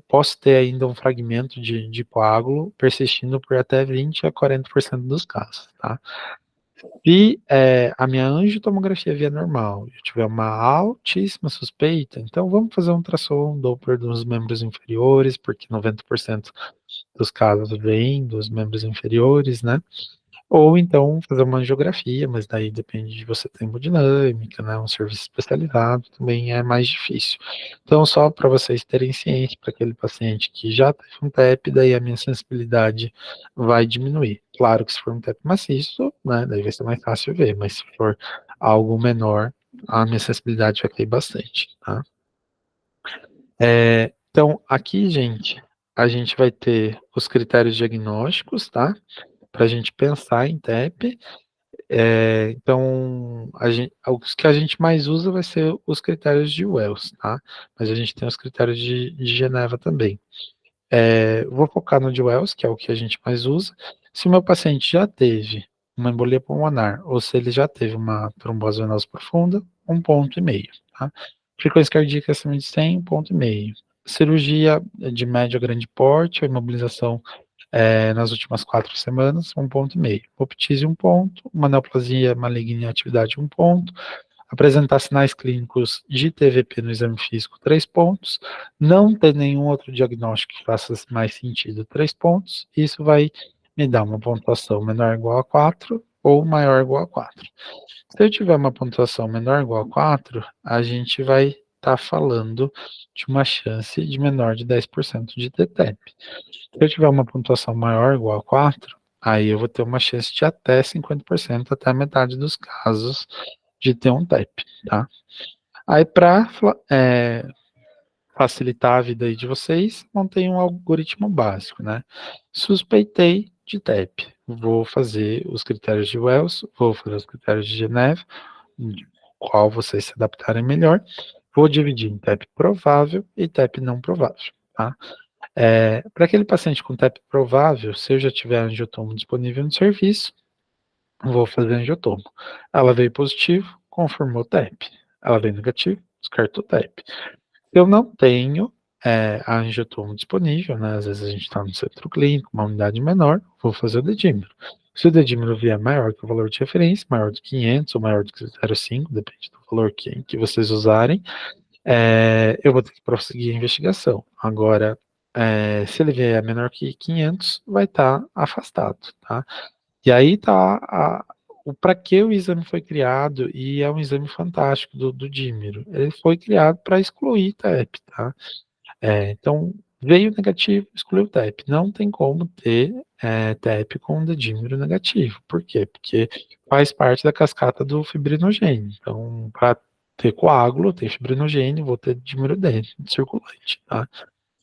Speaker 1: posso ter ainda um fragmento de coágulo persistindo por até 20 a 40% dos casos, tá? Se a minha angiotomografia vier normal, eu tiver uma altíssima suspeita, então vamos fazer um ultrassom Doppler dos membros inferiores, porque 90% dos casos vêm dos membros inferiores, né? Ou então fazer uma angiografia, mas daí depende de você ter hemodinâmica, né? Um serviço especializado também é mais difícil. Então, só para vocês terem ciência, para aquele paciente que já teve um TEP, daí a minha sensibilidade vai diminuir. Claro que se for um TEP maciço, né? Daí vai ser mais fácil ver, mas se for algo menor, a minha sensibilidade vai cair bastante, tá? Então, aqui, gente, a gente vai ter os critérios diagnósticos, tá? Para a gente pensar em TEP. Então, os que a gente mais usa vai ser os critérios de Wells, tá? Mas a gente tem os critérios de Geneva também. Vou focar no de Wells, que é o que a gente mais usa. Se o meu paciente já teve uma embolia pulmonar, ou se ele já teve uma trombose venosa profunda, 1,5 ponto, tá? Frequência cardíaca acima de 100, 1,5 ponto. Cirurgia de médio a grande porte, ou imobilização nas últimas 4 semanas, 1,5 ponto. Optise 1 ponto, uma neoplasia maligna em atividade 1 ponto, apresentar sinais clínicos de TVP no exame físico 3 pontos, não ter nenhum outro diagnóstico que faça mais sentido 3 pontos, isso vai me dar uma pontuação menor ou igual a 4 ou maior ou igual a 4. Se eu tiver uma pontuação menor ou igual a 4, a gente vai estar falando de uma chance de menor de 10% de TTEP. Se eu tiver uma pontuação maior ou igual a 4, aí eu vou ter uma chance de até 50%, até a metade dos casos, de ter um TEP, tá? Aí, para facilitar a vida aí de vocês, montei um algoritmo básico, né? Suspeitei de TEP, vou fazer os critérios de Wells, vou fazer os critérios de Geneve, qual vocês se adaptarem melhor, vou dividir em TEP provável e TEP não provável, tá? Para aquele paciente com TEP provável, se eu já tiver angiotomo disponível no serviço, vou fazer angiotomo. Ela veio positivo, confirmou TEP. Ela veio negativo, descartou TEP. Se eu não tenho a angiotomo disponível, né, às vezes a gente está no centro clínico, uma unidade menor, vou fazer o dedímero. Se o dedímero vier maior que o valor de referência, maior de 500 ou maior de 0,5, depende do valor que vocês usarem, eu vou ter que prosseguir a investigação. Agora, se ele vier menor que 500, vai estar afastado, tá? E aí tá o para que o exame foi criado, e é um exame fantástico do dímero. Ele foi criado para excluir TEP, tá? Então, veio negativo, excluiu TEP. Não tem como ter TEP com dedímero negativo. Por quê? Porque faz parte da cascata do fibrinogênio. Então, para ter coágulo, ter fibrinogênio, vou ter dímero dentro, circulante, tá?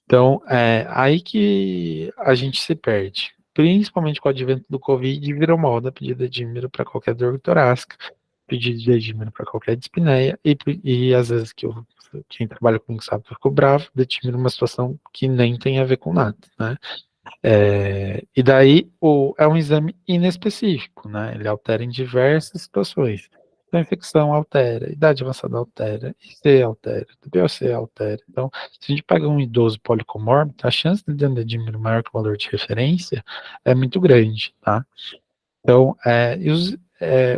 Speaker 1: Então, aí que a gente se perde. Principalmente com o advento do Covid, virou moda pedir dedímero para qualquer dor torácica, pedir dedímero para qualquer dispneia, e às vezes quem trabalha comigo sabe que eu fico bravo, dedímero é uma situação que nem tem a ver com nada, né? E daí é um exame inespecífico, né? Ele altera em diversas situações. Então, a infecção altera, idade avançada altera, IC altera, TBOC altera. Então, se a gente pega um idoso policomórbido, a chance de ele ter um dímero maior que o valor de referência é muito grande, tá? Então,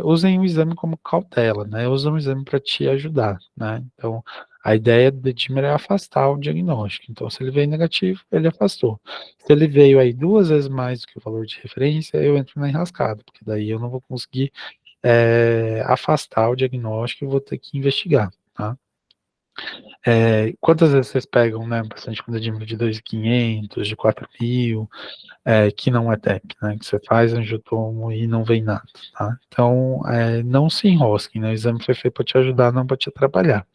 Speaker 1: usem o exame como cautela, né? Usem o exame para te ajudar, né? Então, a ideia do dedímero é afastar o diagnóstico. Então, se ele veio negativo, ele afastou. Se ele veio aí 2 vezes mais do que o valor de referência, eu entro na enrascada, porque daí eu não vou conseguir afastar o diagnóstico e vou ter que investigar, tá? Quantas vezes vocês pegam, né, um paciente com dedímero de 2.500, de 4.000, que não é TEP, né, que você faz angiotomo e não vem nada, tá? Então, não se enrosquem, né, o exame foi feito para te ajudar, não para te atrapalhar.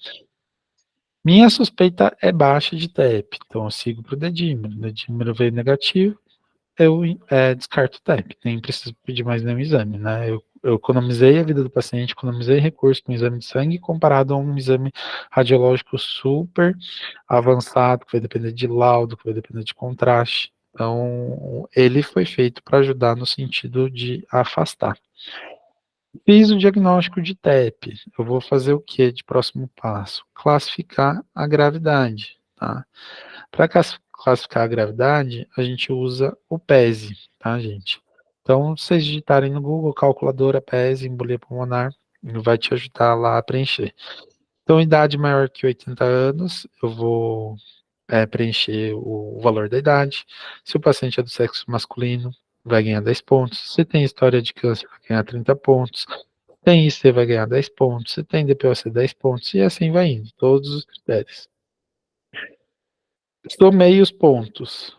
Speaker 1: Minha suspeita é baixa de TEP, então eu sigo para o dedímero veio negativo, eu descarto o TEP, nem preciso pedir mais nenhum exame, né? Eu economizei a vida do paciente, economizei recurso com um exame de sangue comparado a um exame radiológico super avançado, que vai depender de laudo, que vai depender de contraste. Então, ele foi feito para ajudar no sentido de afastar. Fiz o diagnóstico de TEP. Eu vou fazer o que de próximo passo? Classificar a gravidade, tá? Para classificar a gravidade, a gente usa o PESE, tá, gente? Então, se vocês digitarem no Google, calculadora PESE, embolia pulmonar, ele vai te ajudar lá a preencher. Então, idade maior que 80 anos, eu vou preencher o valor da idade. Se o paciente é do sexo masculino, vai ganhar 10 pontos. Se tem história de câncer, vai ganhar 30 pontos. Se tem IC, vai ganhar 10 pontos. Se tem DPOC, 10 pontos. E assim vai indo, todos os critérios. Somei os pontos.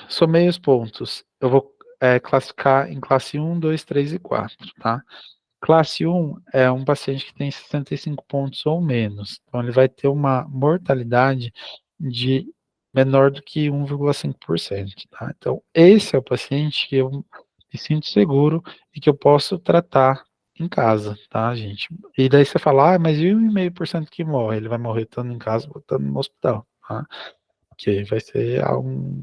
Speaker 1: Somei os pontos. Eu vou classificar em classe 1, 2, 3 e 4, tá? Classe 1 é um paciente que tem 65 pontos ou menos. Então, ele vai ter uma mortalidade de menor do que 1,5%, tá? Então, esse é o paciente que eu me sinto seguro e que eu posso tratar em casa, tá, gente? E daí você fala, mas e o 1,5% que morre? Ele vai morrer estando em casa ou estando no hospital, tá? Que vai ser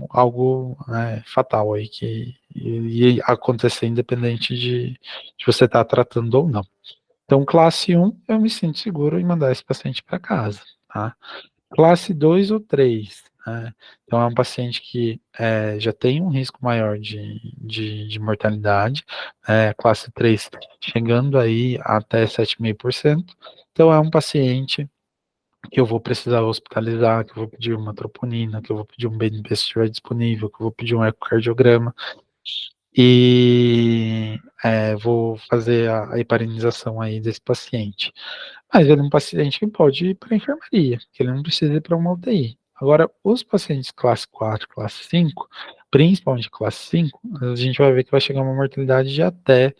Speaker 1: algo né, fatal aí que ia acontecer independente de você estar tratando ou não. Então, classe 1, eu me sinto seguro em mandar esse paciente para casa, tá? Classe 2 ou 3, né? Então, é um paciente que já tem um risco maior de mortalidade, classe 3 chegando aí até 7,5%. Então, é um paciente que eu vou precisar hospitalizar, que eu vou pedir uma troponina, que eu vou pedir um BNP se estiver disponível, que eu vou pedir um ecocardiograma e vou fazer a heparinização aí desse paciente. Mas ele é um paciente que pode ir para a enfermaria, que ele não precisa ir para uma UTI. Agora, os pacientes classe 4, classe 5, principalmente classe 5, a gente vai ver que vai chegar uma mortalidade de até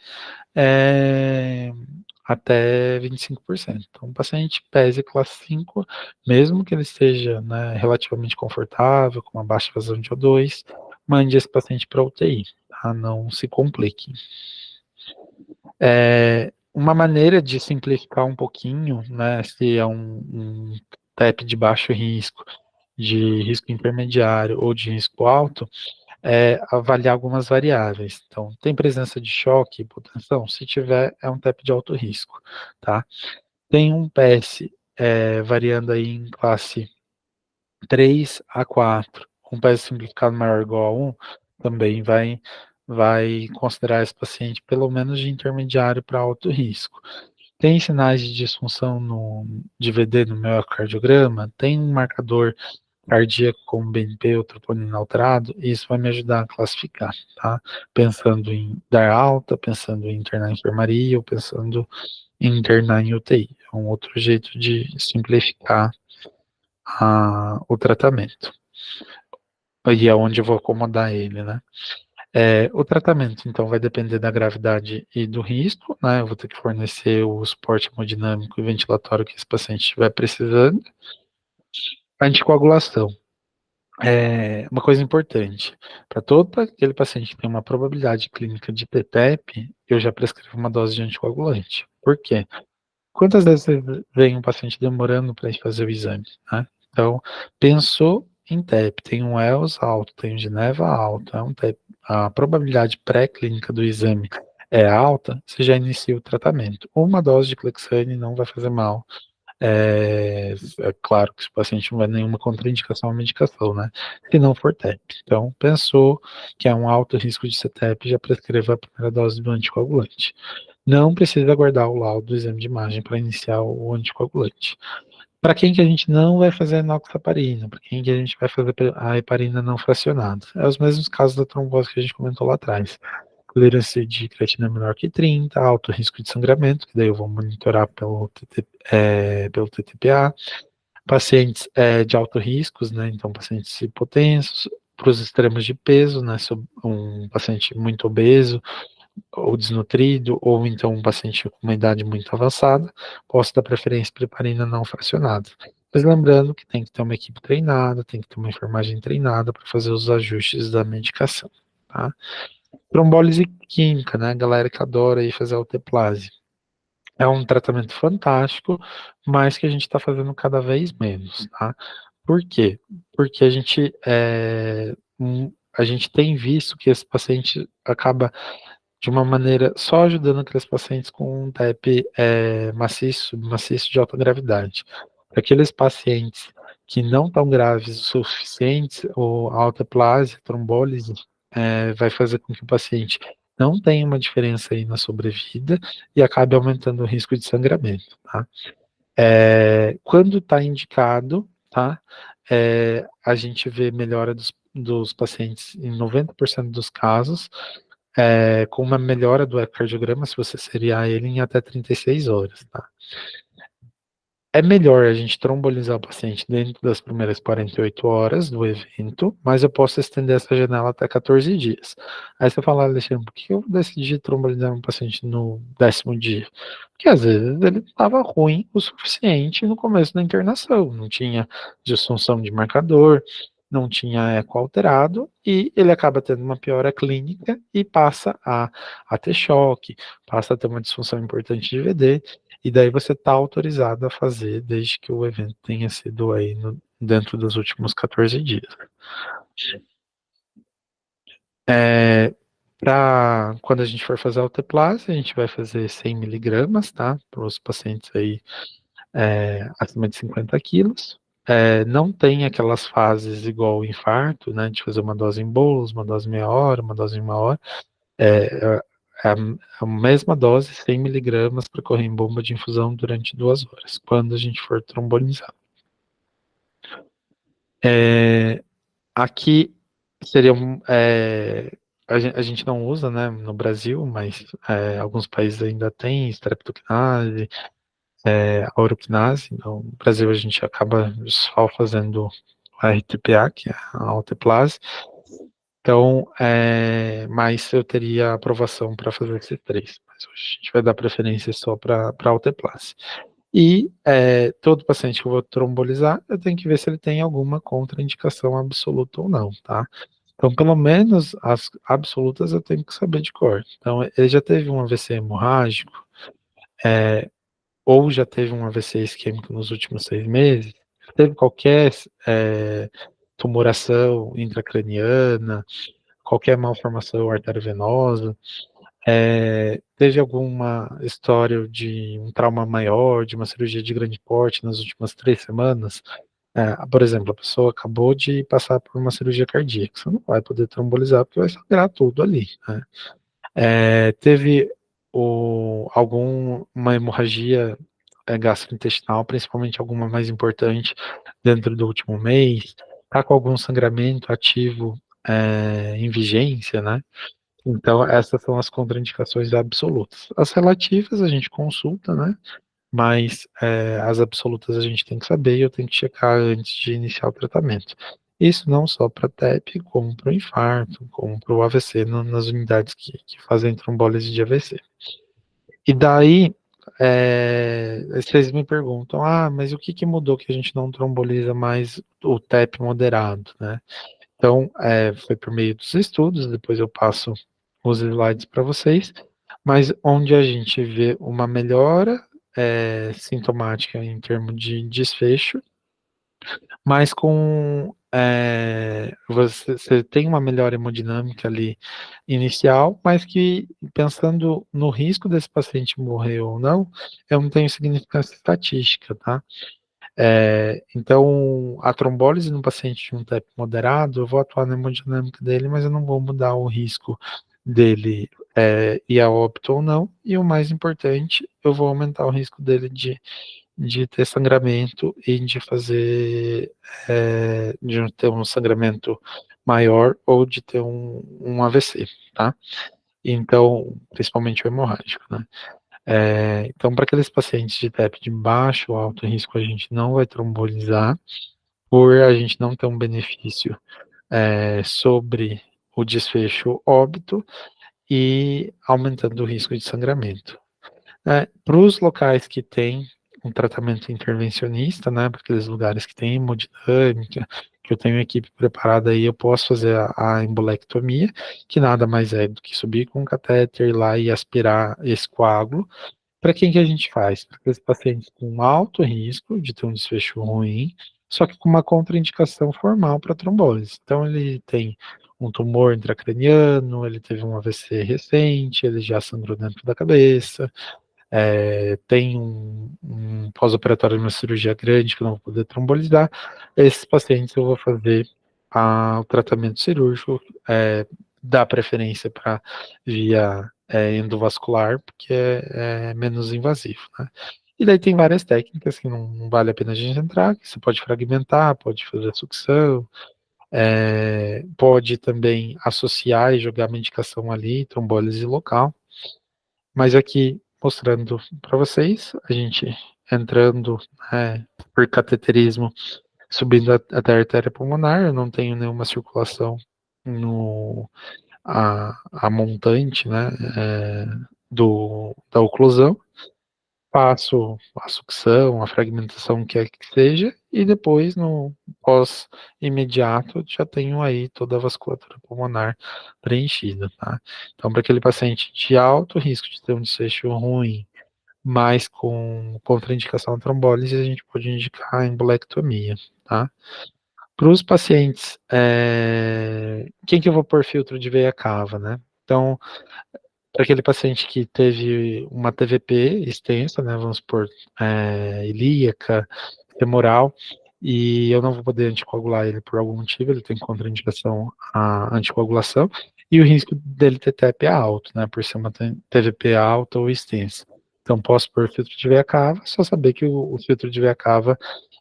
Speaker 1: 25%. Então, o paciente PESE classe 5, mesmo que ele esteja né, relativamente confortável, com uma baixa vazão de O2, mande esse paciente para UTI, tá? Não se complique. Uma maneira de simplificar um pouquinho, né, se é um TEP de baixo risco, de risco intermediário ou de risco alto, é avaliar algumas variáveis. Então, tem presença de choque, hipotensão? Se tiver, é um TEP de alto risco, tá? Tem um PS variando aí em classe 3 a 4, um PS simplificado maior ou igual a 1, também vai considerar esse paciente pelo menos de intermediário para alto risco. Tem sinais de disfunção de VD no meu ecocardiograma? Tem um marcador cardíaco como BNP ou troponina alterado? Isso vai me ajudar a classificar, tá? Pensando em dar alta, pensando em internar em enfermaria ou pensando em internar em UTI. É um outro jeito de simplificar o tratamento. E é onde eu vou acomodar ele, né? O tratamento, então, vai depender da gravidade e do risco, né? Eu vou ter que fornecer o suporte hemodinâmico e ventilatório que esse paciente estiver precisando. A anticoagulação é uma coisa importante. Para todo aquele paciente que tem uma probabilidade clínica de TTEP, eu já prescrevo uma dose de anticoagulante. Por quê? Quantas vezes vem um paciente demorando para ir fazer o exame, né? Então, pensou em TEP, tem um ELS alto, tem um Geneva alto, é um TEP, a probabilidade pré-clínica do exame é alta, você já inicia o tratamento. Uma dose de Clexane não vai fazer mal. É claro que se o paciente não vai nenhuma contraindicação à medicação, né? Se não for TEP. Então, pensou que é um alto risco de ser TEP, já prescreva a primeira dose do anticoagulante. Não precisa aguardar o laudo do exame de imagem para iniciar o anticoagulante. Para quem que a gente não vai fazer enoxaparina? Para quem que a gente vai fazer a heparina não fracionada? É os mesmos casos da trombose que a gente comentou lá atrás. Clearance de creatina menor que 30, alto risco de sangramento, que daí eu vou monitorar pelo TTPA. Pacientes de alto riscos, né? Então, pacientes hipotensos, para os extremos de peso, né? Um paciente muito obeso, ou desnutrido, ou então um paciente com uma idade muito avançada, posso dar preferência para heparina não fracionada. Mas lembrando que tem que ter uma equipe treinada, tem que ter uma enfermagem treinada para fazer os ajustes da medicação, tá? Trombólise química, né? A galera que adora aí fazer alteplase. É um tratamento fantástico, mas que a gente está fazendo cada vez menos, tá? Por quê? Porque a gente tem visto que esse paciente acaba de uma maneira só ajudando aqueles pacientes com um TEP maciço, maciço de alta gravidade. Para aqueles pacientes que não estão graves o suficiente, ou a alteplase, trombólise, vai fazer com que o paciente não tenha uma diferença aí na sobrevida e acabe aumentando o risco de sangramento, tá? Quando está indicado, tá? A gente vê melhora dos pacientes em 90% dos casos, com uma melhora do ecocardiograma, se você seriar ele em até 36 horas, tá? É melhor a gente trombolizar o paciente dentro das primeiras 48 horas do evento, mas eu posso estender essa janela até 14 dias. Aí você fala, Alexandre, por que eu decidi trombolizar um paciente no 10º dia? Porque às vezes ele estava ruim o suficiente no começo da internação, não tinha disfunção de marcador, não tinha eco alterado, e ele acaba tendo uma piora clínica e passa a ter choque, passa a ter uma disfunção importante de VD, e daí você está autorizado a fazer desde que o evento tenha sido aí dentro dos últimos 14 dias. Quando a gente for fazer a alteplase, a gente vai fazer 100 miligramas, tá? Para os pacientes aí acima de 50 quilos. Não tem aquelas fases igual o infarto, né? De fazer uma dose em bolos, uma dose em meia hora, uma dose em uma hora. A mesma dose, 100 miligramas, para correr em bomba de infusão durante 2 horas, quando a gente for trombolizar. Aqui seria a gente não usa, né, no Brasil, mas alguns países ainda têm streptokinase, a uroquinase. Então, no Brasil a gente acaba só fazendo a RTPA, que é a alteplase. Então, mas eu teria aprovação para fazer esses 3. Mas hoje a gente vai dar preferência só para alteplase. E todo paciente que eu vou trombolizar, eu tenho que ver se ele tem alguma contraindicação absoluta ou não, tá? Então, pelo menos as absolutas eu tenho que saber de cor. Então, ele já teve um AVC hemorrágico, ou já teve um AVC isquêmico nos últimos 6 meses, teve qualquer tumoração intracraniana, qualquer malformação arteriovenosa, teve alguma história de um trauma maior, de uma cirurgia de grande porte nas últimas 3 semanas, por exemplo, a pessoa acabou de passar por uma cirurgia cardíaca, você não vai poder trombolizar porque vai sangrar tudo ali, né? Teve alguma hemorragia gastrointestinal, principalmente alguma mais importante dentro do último mês, está com algum sangramento ativo em vigência, né? Então, essas são as contraindicações absolutas. As relativas a gente consulta, né? Mas as absolutas a gente tem que saber e eu tenho que checar antes de iniciar o tratamento. Isso não só para TEP, como para o infarto, como para o AVC, nas unidades que fazem trombólise de AVC. E daí, vocês me perguntam, mas o que mudou que a gente não tromboliza mais o TEP moderado, né? Então, foi por meio dos estudos, depois eu passo os slides para vocês, mas onde a gente vê uma melhora sintomática em termos de desfecho, mas você tem uma melhora hemodinâmica ali inicial, mas que, pensando no risco desse paciente morrer ou não, eu não tenho significância estatística, tá? Então, a trombólise no paciente de um TEP moderado, eu vou atuar na hemodinâmica dele, mas eu não vou mudar o risco dele ir a óbito ou não, e o mais importante, eu vou aumentar o risco dele de ter sangramento e de de ter um sangramento maior ou de ter um AVC, tá? Então, principalmente o hemorrágico, né? Então, para aqueles pacientes de TEP de baixo ou alto risco, a gente não vai trombolizar, por a gente não ter um benefício sobre o desfecho óbito e aumentando o risco de sangramento. Para os locais que têm um tratamento intervencionista, né, para aqueles lugares que tem hemodinâmica, que eu tenho equipe preparada aí, eu posso fazer a embolectomia, que nada mais é do que subir com um catéter, ir lá e aspirar esse coágulo. Para quem que a gente faz? Para aqueles pacientes com alto risco de ter um desfecho ruim, só que com uma contraindicação formal para trombólise. Então, ele tem um tumor intracraniano, ele teve um AVC recente, ele já sangrou dentro da cabeça, tem um pós-operatório de uma cirurgia grande que eu não vou poder trombolizar. Esses pacientes eu vou fazer o tratamento cirúrgico, dá preferência para via endovascular, porque é menos invasivo, né? E daí tem várias técnicas que não vale a pena a gente entrar, que você pode fragmentar, pode fazer sucção, pode também associar e jogar medicação ali, trombólise local. Mas aqui, mostrando para vocês, a gente entrando por cateterismo, subindo até a artéria pulmonar, eu não tenho nenhuma circulação no a montante, né, da oclusão, faço a sucção, a fragmentação, que é que seja, e depois, no pós-imediato, já tenho aí toda a vasculatura pulmonar preenchida, tá? Então, para aquele paciente de alto risco de ter um desfecho ruim, mas com contraindicação à trombólise, a gente pode indicar a embolectomia, tá? Para os pacientes, quem que eu vou pôr filtro de veia cava, né? Então, para aquele paciente que teve uma TVP extensa, né, vamos supor, ilíaca, femoral, e eu não vou poder anticoagular ele por algum motivo, ele tem contraindicação à anticoagulação, e o risco dele ter TEP é alto, né, por ser uma TVP alta ou extensa. Então, posso pôr filtro de veia cava, só saber que o filtro de veia cava,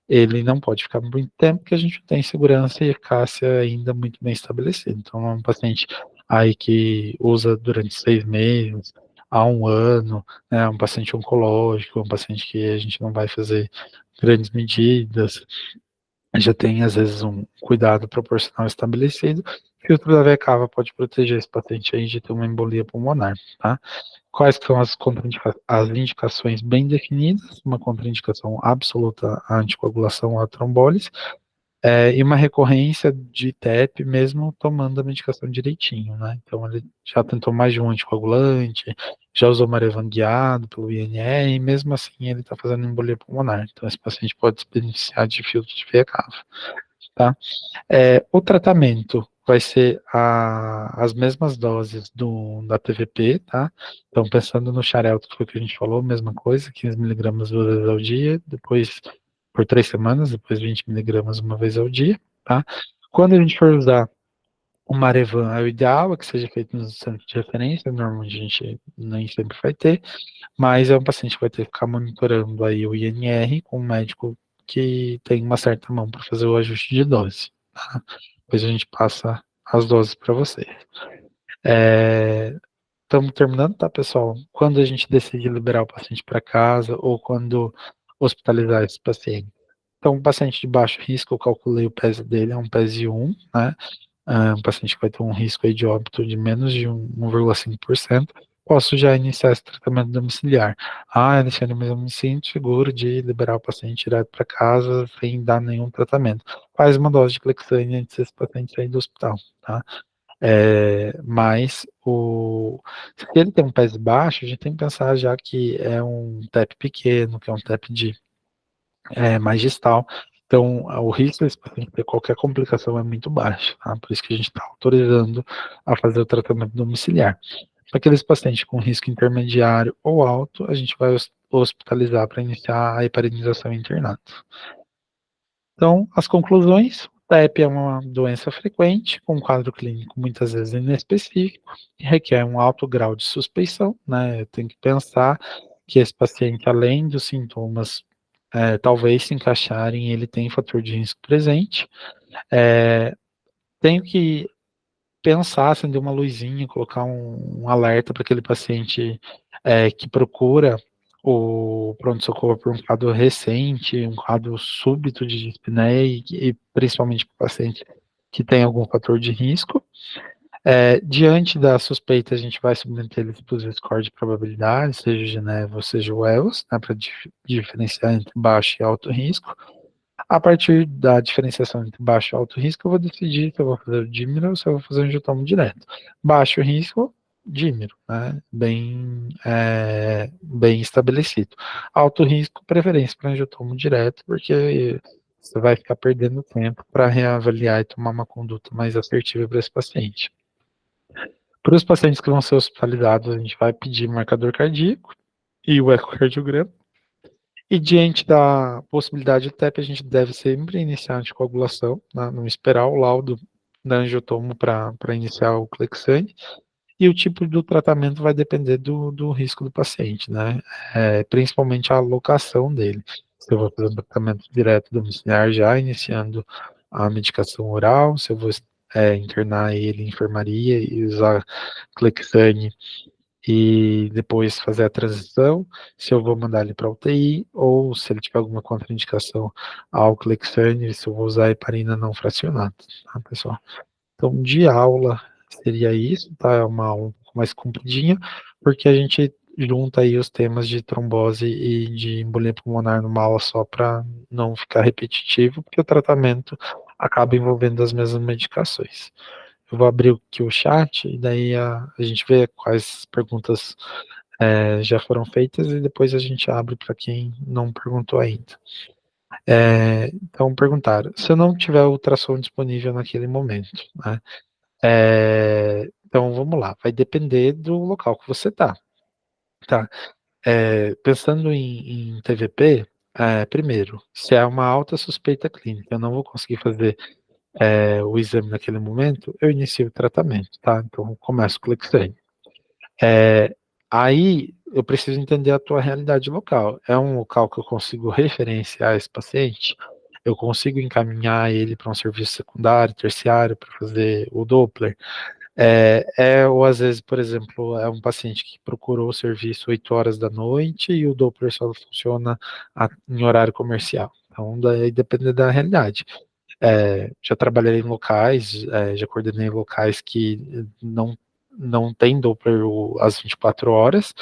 Speaker 1: ele não pode ficar muito tempo, porque a gente tem segurança e eficácia ainda muito bem estabelecida. Então, é um paciente aí que usa durante 6 meses a um ano, né, um paciente oncológico, um paciente que a gente não vai fazer grandes medidas, já tem às vezes um cuidado proporcional estabelecido, o filtro da veia cava pode proteger esse paciente aí de ter uma embolia pulmonar, tá? Quais são as indicações bem definidas? Uma contraindicação absoluta à anticoagulação ou à trombólise, e uma recorrência de TEP mesmo tomando a medicação direitinho, né? Então ele já tentou mais de um anticoagulante, já usou Marevan guiado pelo INR, e mesmo assim ele está fazendo embolia pulmonar. Então esse paciente pode se beneficiar de filtro de veia cava, tá? O tratamento vai ser as mesmas doses da TVP, tá? Então, pensando no Xarelto, que foi o que a gente falou, mesma coisa, 15 miligramas 2 vezes ao dia, depois por 3 semanas, depois 20 miligramas uma vez ao dia, tá? Quando a gente for usar o Marevan, o ideal é que seja feito no centro de referência, normalmente a gente nem sempre vai ter, mas é um paciente que vai ter que ficar monitorando aí o INR com um médico que tem uma certa mão para fazer o ajuste de dose. Tá? Depois a gente passa as doses para você. Estamos terminando, tá, pessoal? Quando a gente decide liberar o paciente para casa ou quando hospitalizar esse paciente. Então, um paciente de baixo risco, eu calculei o PES dele, é um PES 1, né? Um paciente que vai ter um risco aí de óbito de menos de 1,5%, posso já iniciar esse tratamento domiciliar. Alexandre, mas eu me sinto seguro de liberar o paciente direto para casa sem dar nenhum tratamento. Faz uma dose de Clexane antes desse paciente sair do hospital, tá? Mas se ele tem um PES baixo, a gente tem que pensar já que é um TEP pequeno, que é um TEP mais distal. Então, o risco desse paciente ter qualquer complicação é muito baixo, tá? Por isso que a gente está autorizando a fazer o tratamento domiciliar. Para aqueles pacientes com risco intermediário ou alto, a gente vai hospitalizar para iniciar a heparinização e internato. Então, as conclusões: o TEP é uma doença frequente, com um quadro clínico muitas vezes inespecífico, e requer um alto grau de suspeição, né? Eu tenho que pensar que esse paciente, além dos sintomas, talvez se encaixarem, ele tem fator de risco presente. Tenho que pensar, acender uma luzinha, colocar um alerta para aquele paciente que procura o pronto-socorro por um quadro recente, um quadro súbito de dispneia e principalmente para o paciente que tem algum fator de risco. Diante da suspeita, a gente vai submeter eles para os scores de probabilidade, seja o Geneva ou seja o ELS, né, para diferenciar entre baixo e alto risco. A partir da diferenciação entre baixo e alto risco, eu vou decidir se eu vou fazer o dímero ou se eu vou fazer um angiotomo direto. Baixo risco, dímero, né? Bem estabelecido. Alto risco, preferência para angiotomo direto, porque você vai ficar perdendo tempo para reavaliar e tomar uma conduta mais assertiva para esse paciente. Para os pacientes que vão ser hospitalizados, a gente vai pedir marcador cardíaco e o ecocardiograma. E diante da possibilidade de TEP, a gente deve sempre iniciar a anticoagulação, né, não esperar o laudo da angiotomo para iniciar o Clexane. E o tipo do tratamento vai depender do risco do paciente, né? Principalmente a alocação dele. Se eu vou fazer um tratamento direto domiciliar, já iniciando a medicação oral, se eu vou internar ele em enfermaria e usar Clexane e depois fazer a transição, se eu vou mandar ele para UTI, ou se ele tiver alguma contraindicação ao Clexane, se eu vou usar heparina não fracionada, tá, pessoal? Então, de aula seria isso, tá? É uma aula um pouco mais compridinha, porque a gente junta aí os temas de trombose e de embolia pulmonar numa aula só para não ficar repetitivo, porque o tratamento acaba envolvendo as mesmas medicações. Eu vou abrir aqui o chat e daí a gente vê quais perguntas já foram feitas e depois a gente abre para quem não perguntou ainda. Então, perguntaram, se eu não tiver ultrassom disponível naquele momento, né? Então, vamos lá, vai depender do local que você está. Tá? Pensando em TVP, primeiro, se é uma alta suspeita clínica, eu não vou conseguir fazer o exame naquele momento, eu inicio o tratamento, tá? Então, eu começo com o Clexane. Aí, eu preciso entender a tua realidade local. É um local que eu consigo referenciar esse paciente? Eu consigo encaminhar ele para um serviço secundário, terciário, para fazer o Doppler? Ou às vezes, por exemplo, é um paciente que procurou o serviço 8 horas da noite e o Doppler só funciona em horário comercial. Então, daí depende da realidade. Já trabalhei em locais, já coordenei locais que não tem Doppler às 24 horas.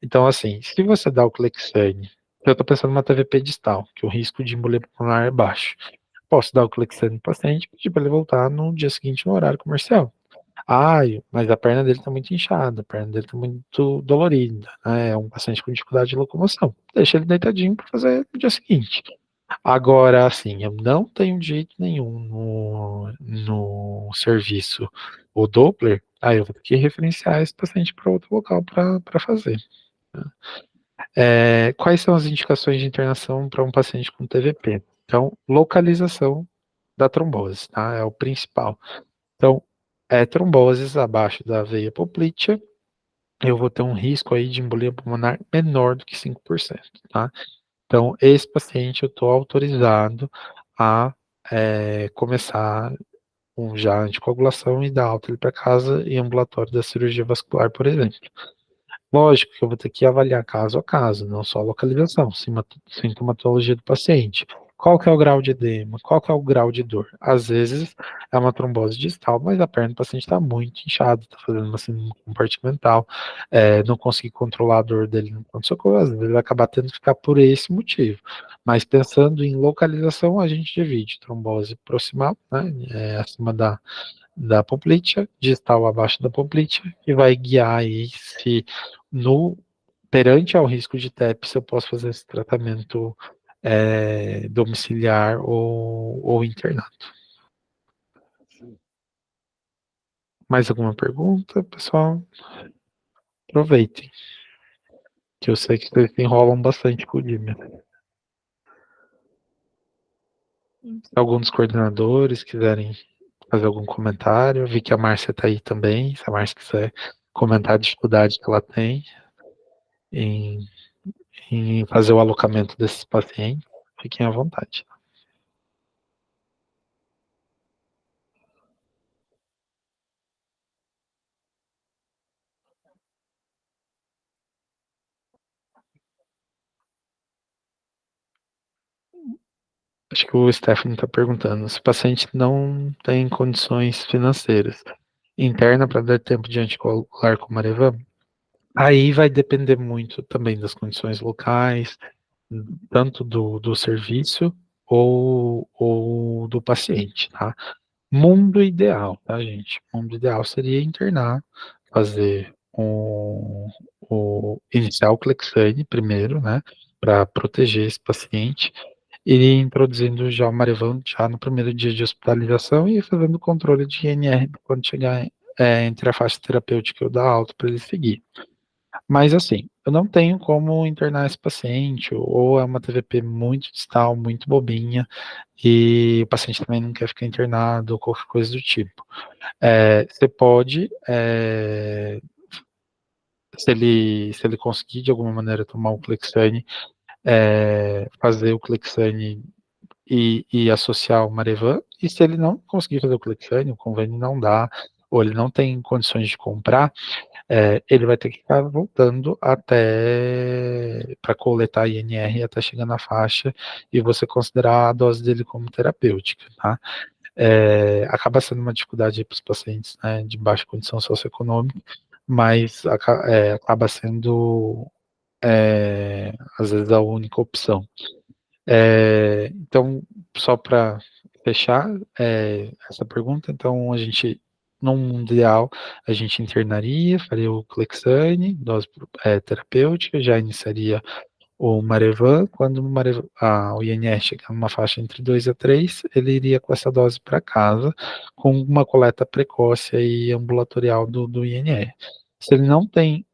Speaker 1: Então, assim, se você dá o Clexane, eu estou pensando numa TVP distal, que o risco de embolia pulmonar é baixo. Posso dar o Clexane pro paciente e pedir para ele voltar no dia seguinte no horário comercial. Ai, mas a perna dele está muito inchada, a perna dele está muito dolorida, né? É um paciente com dificuldade de locomoção. Deixa ele deitadinho para fazer no dia seguinte. Agora, assim, eu não tenho jeito nenhum no serviço o Doppler, aí eu vou ter que referenciar esse paciente para outro local para fazer. Quais são as indicações de internação para um paciente com TVP? Então, localização da trombose, tá? É o principal. Então, tromboses abaixo da veia poplítea, eu vou ter um risco aí de embolia pulmonar menor do que 5%, tá? Então, esse paciente eu estou autorizado a começar já a anticoagulação e dar alta ele para casa em ambulatório da cirurgia vascular, por exemplo. Lógico que eu vou ter que avaliar caso a caso, não só a localização, sintomatologia do paciente. Qual que é o grau de edema? Qual que é o grau de dor? Às vezes é uma trombose distal, mas a perna do paciente está muito inchada, está fazendo uma síndrome compartimental, não consegui controlar a dor dele no pronto-socorro, às vezes ele vai acabar tendo que ficar por esse motivo. Mas pensando em localização, a gente divide trombose proximal, né, acima da poplítea, distal abaixo da poplítea, e vai guiar aí se no perante ao risco de TEP, se eu posso fazer esse tratamento domiciliar ou internado. Mais alguma pergunta, pessoal? Aproveitem, que eu sei que vocês enrolam bastante com o Dime. Se algum dos coordenadores quiserem fazer algum comentário, vi que a Márcia está aí também, se a Márcia quiser comentar a dificuldade que ela tem em fazer o alocamento desses pacientes, fiquem à vontade. Acho que o Stephanie está perguntando se o paciente não tem condições financeiras interna para dar tempo de anticoagular com Marevan, aí vai depender muito também das condições locais, tanto do serviço ou do paciente, tá? Mundo ideal, tá, gente? Mundo ideal seria internar, fazer o iniciar o Clexane primeiro, né, para proteger esse paciente, e introduzindo já o Marevan já no primeiro dia de hospitalização e fazendo o controle de INR quando chegar entre a faixa terapêutica e o da alta para ele seguir. Mas assim, eu não tenho como internar esse paciente, ou é uma TVP muito distal, muito bobinha, e o paciente também não quer ficar internado, ou qualquer coisa do tipo. Você pode, se ele conseguir de alguma maneira tomar o Clexane, fazer o Clexane e associar o Marevan, e se ele não conseguir fazer o Clexane, o convênio não dá, ou ele não tem condições de comprar, ele vai ter que ficar voltando até para coletar INR até chegar na faixa e você considerar a dose dele como terapêutica, tá? Acaba sendo uma dificuldade para os pacientes, né, de baixa condição socioeconômica, mas acaba sendo às vezes a única opção. Então, só para fechar essa pergunta, então a gente, num mundo ideal, a gente internaria, faria o Clexane, dose terapêutica, já iniciaria o Marevan, quando o INR chegar numa faixa entre 2 a 3, ele iria com essa dose para casa, com uma coleta precoce e ambulatorial do INR. Se ele não tem,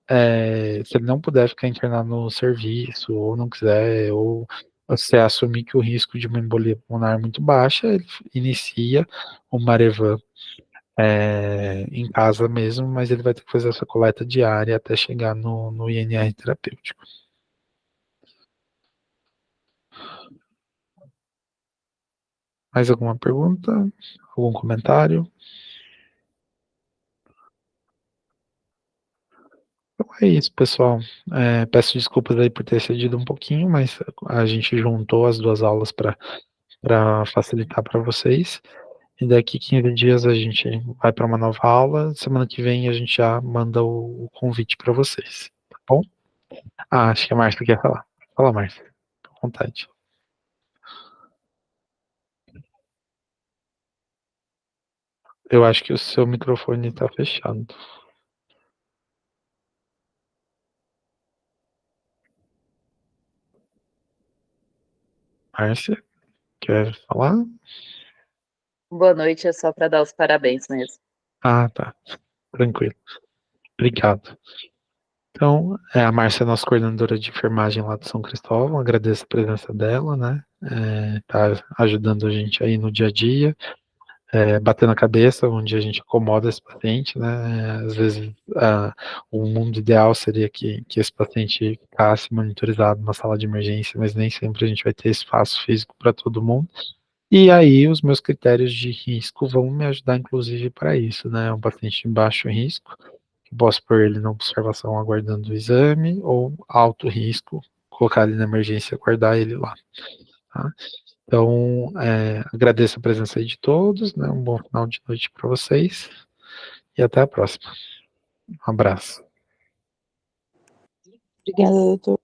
Speaker 1: se ele não puder ficar internado no serviço, ou não quiser, ou você assumir que o risco de uma embolia pulmonar é muito baixa, ele inicia o Marevan em casa mesmo, mas ele vai ter que fazer essa coleta diária até chegar no INR terapêutico. Mais alguma pergunta? Algum comentário? Então é isso, pessoal. Peço desculpas aí por ter cedido um pouquinho, mas a gente juntou as duas aulas para facilitar para vocês. E daqui 15 dias a gente vai para uma nova aula. Semana que vem a gente já manda o convite para vocês, tá bom? Acho que a Márcia quer falar. Fala, Márcia, à vontade. Eu acho que o seu microfone está fechado. Márcia, quer falar?
Speaker 2: Boa noite, é só para dar os parabéns mesmo.
Speaker 1: Ah, tá. Tranquilo. Obrigado. Então, a Márcia é nossa coordenadora de enfermagem lá do São Cristóvão, agradeço a presença dela, né? Tá ajudando a gente aí no dia a dia, batendo a cabeça onde a gente acomoda esse paciente, né? Às vezes, o mundo ideal seria que esse paciente ficasse monitorizado na sala de emergência, mas nem sempre a gente vai ter espaço físico para todo mundo. E aí, os meus critérios de risco vão me ajudar, inclusive, para isso, né? Um paciente de baixo risco, que posso pôr ele na observação aguardando o exame, ou alto risco, colocar ele na emergência e aguardar ele lá. Tá? Então, agradeço a presença aí de todos, né? Um bom final de noite para vocês e até a próxima. Um abraço.
Speaker 3: Obrigada, doutor.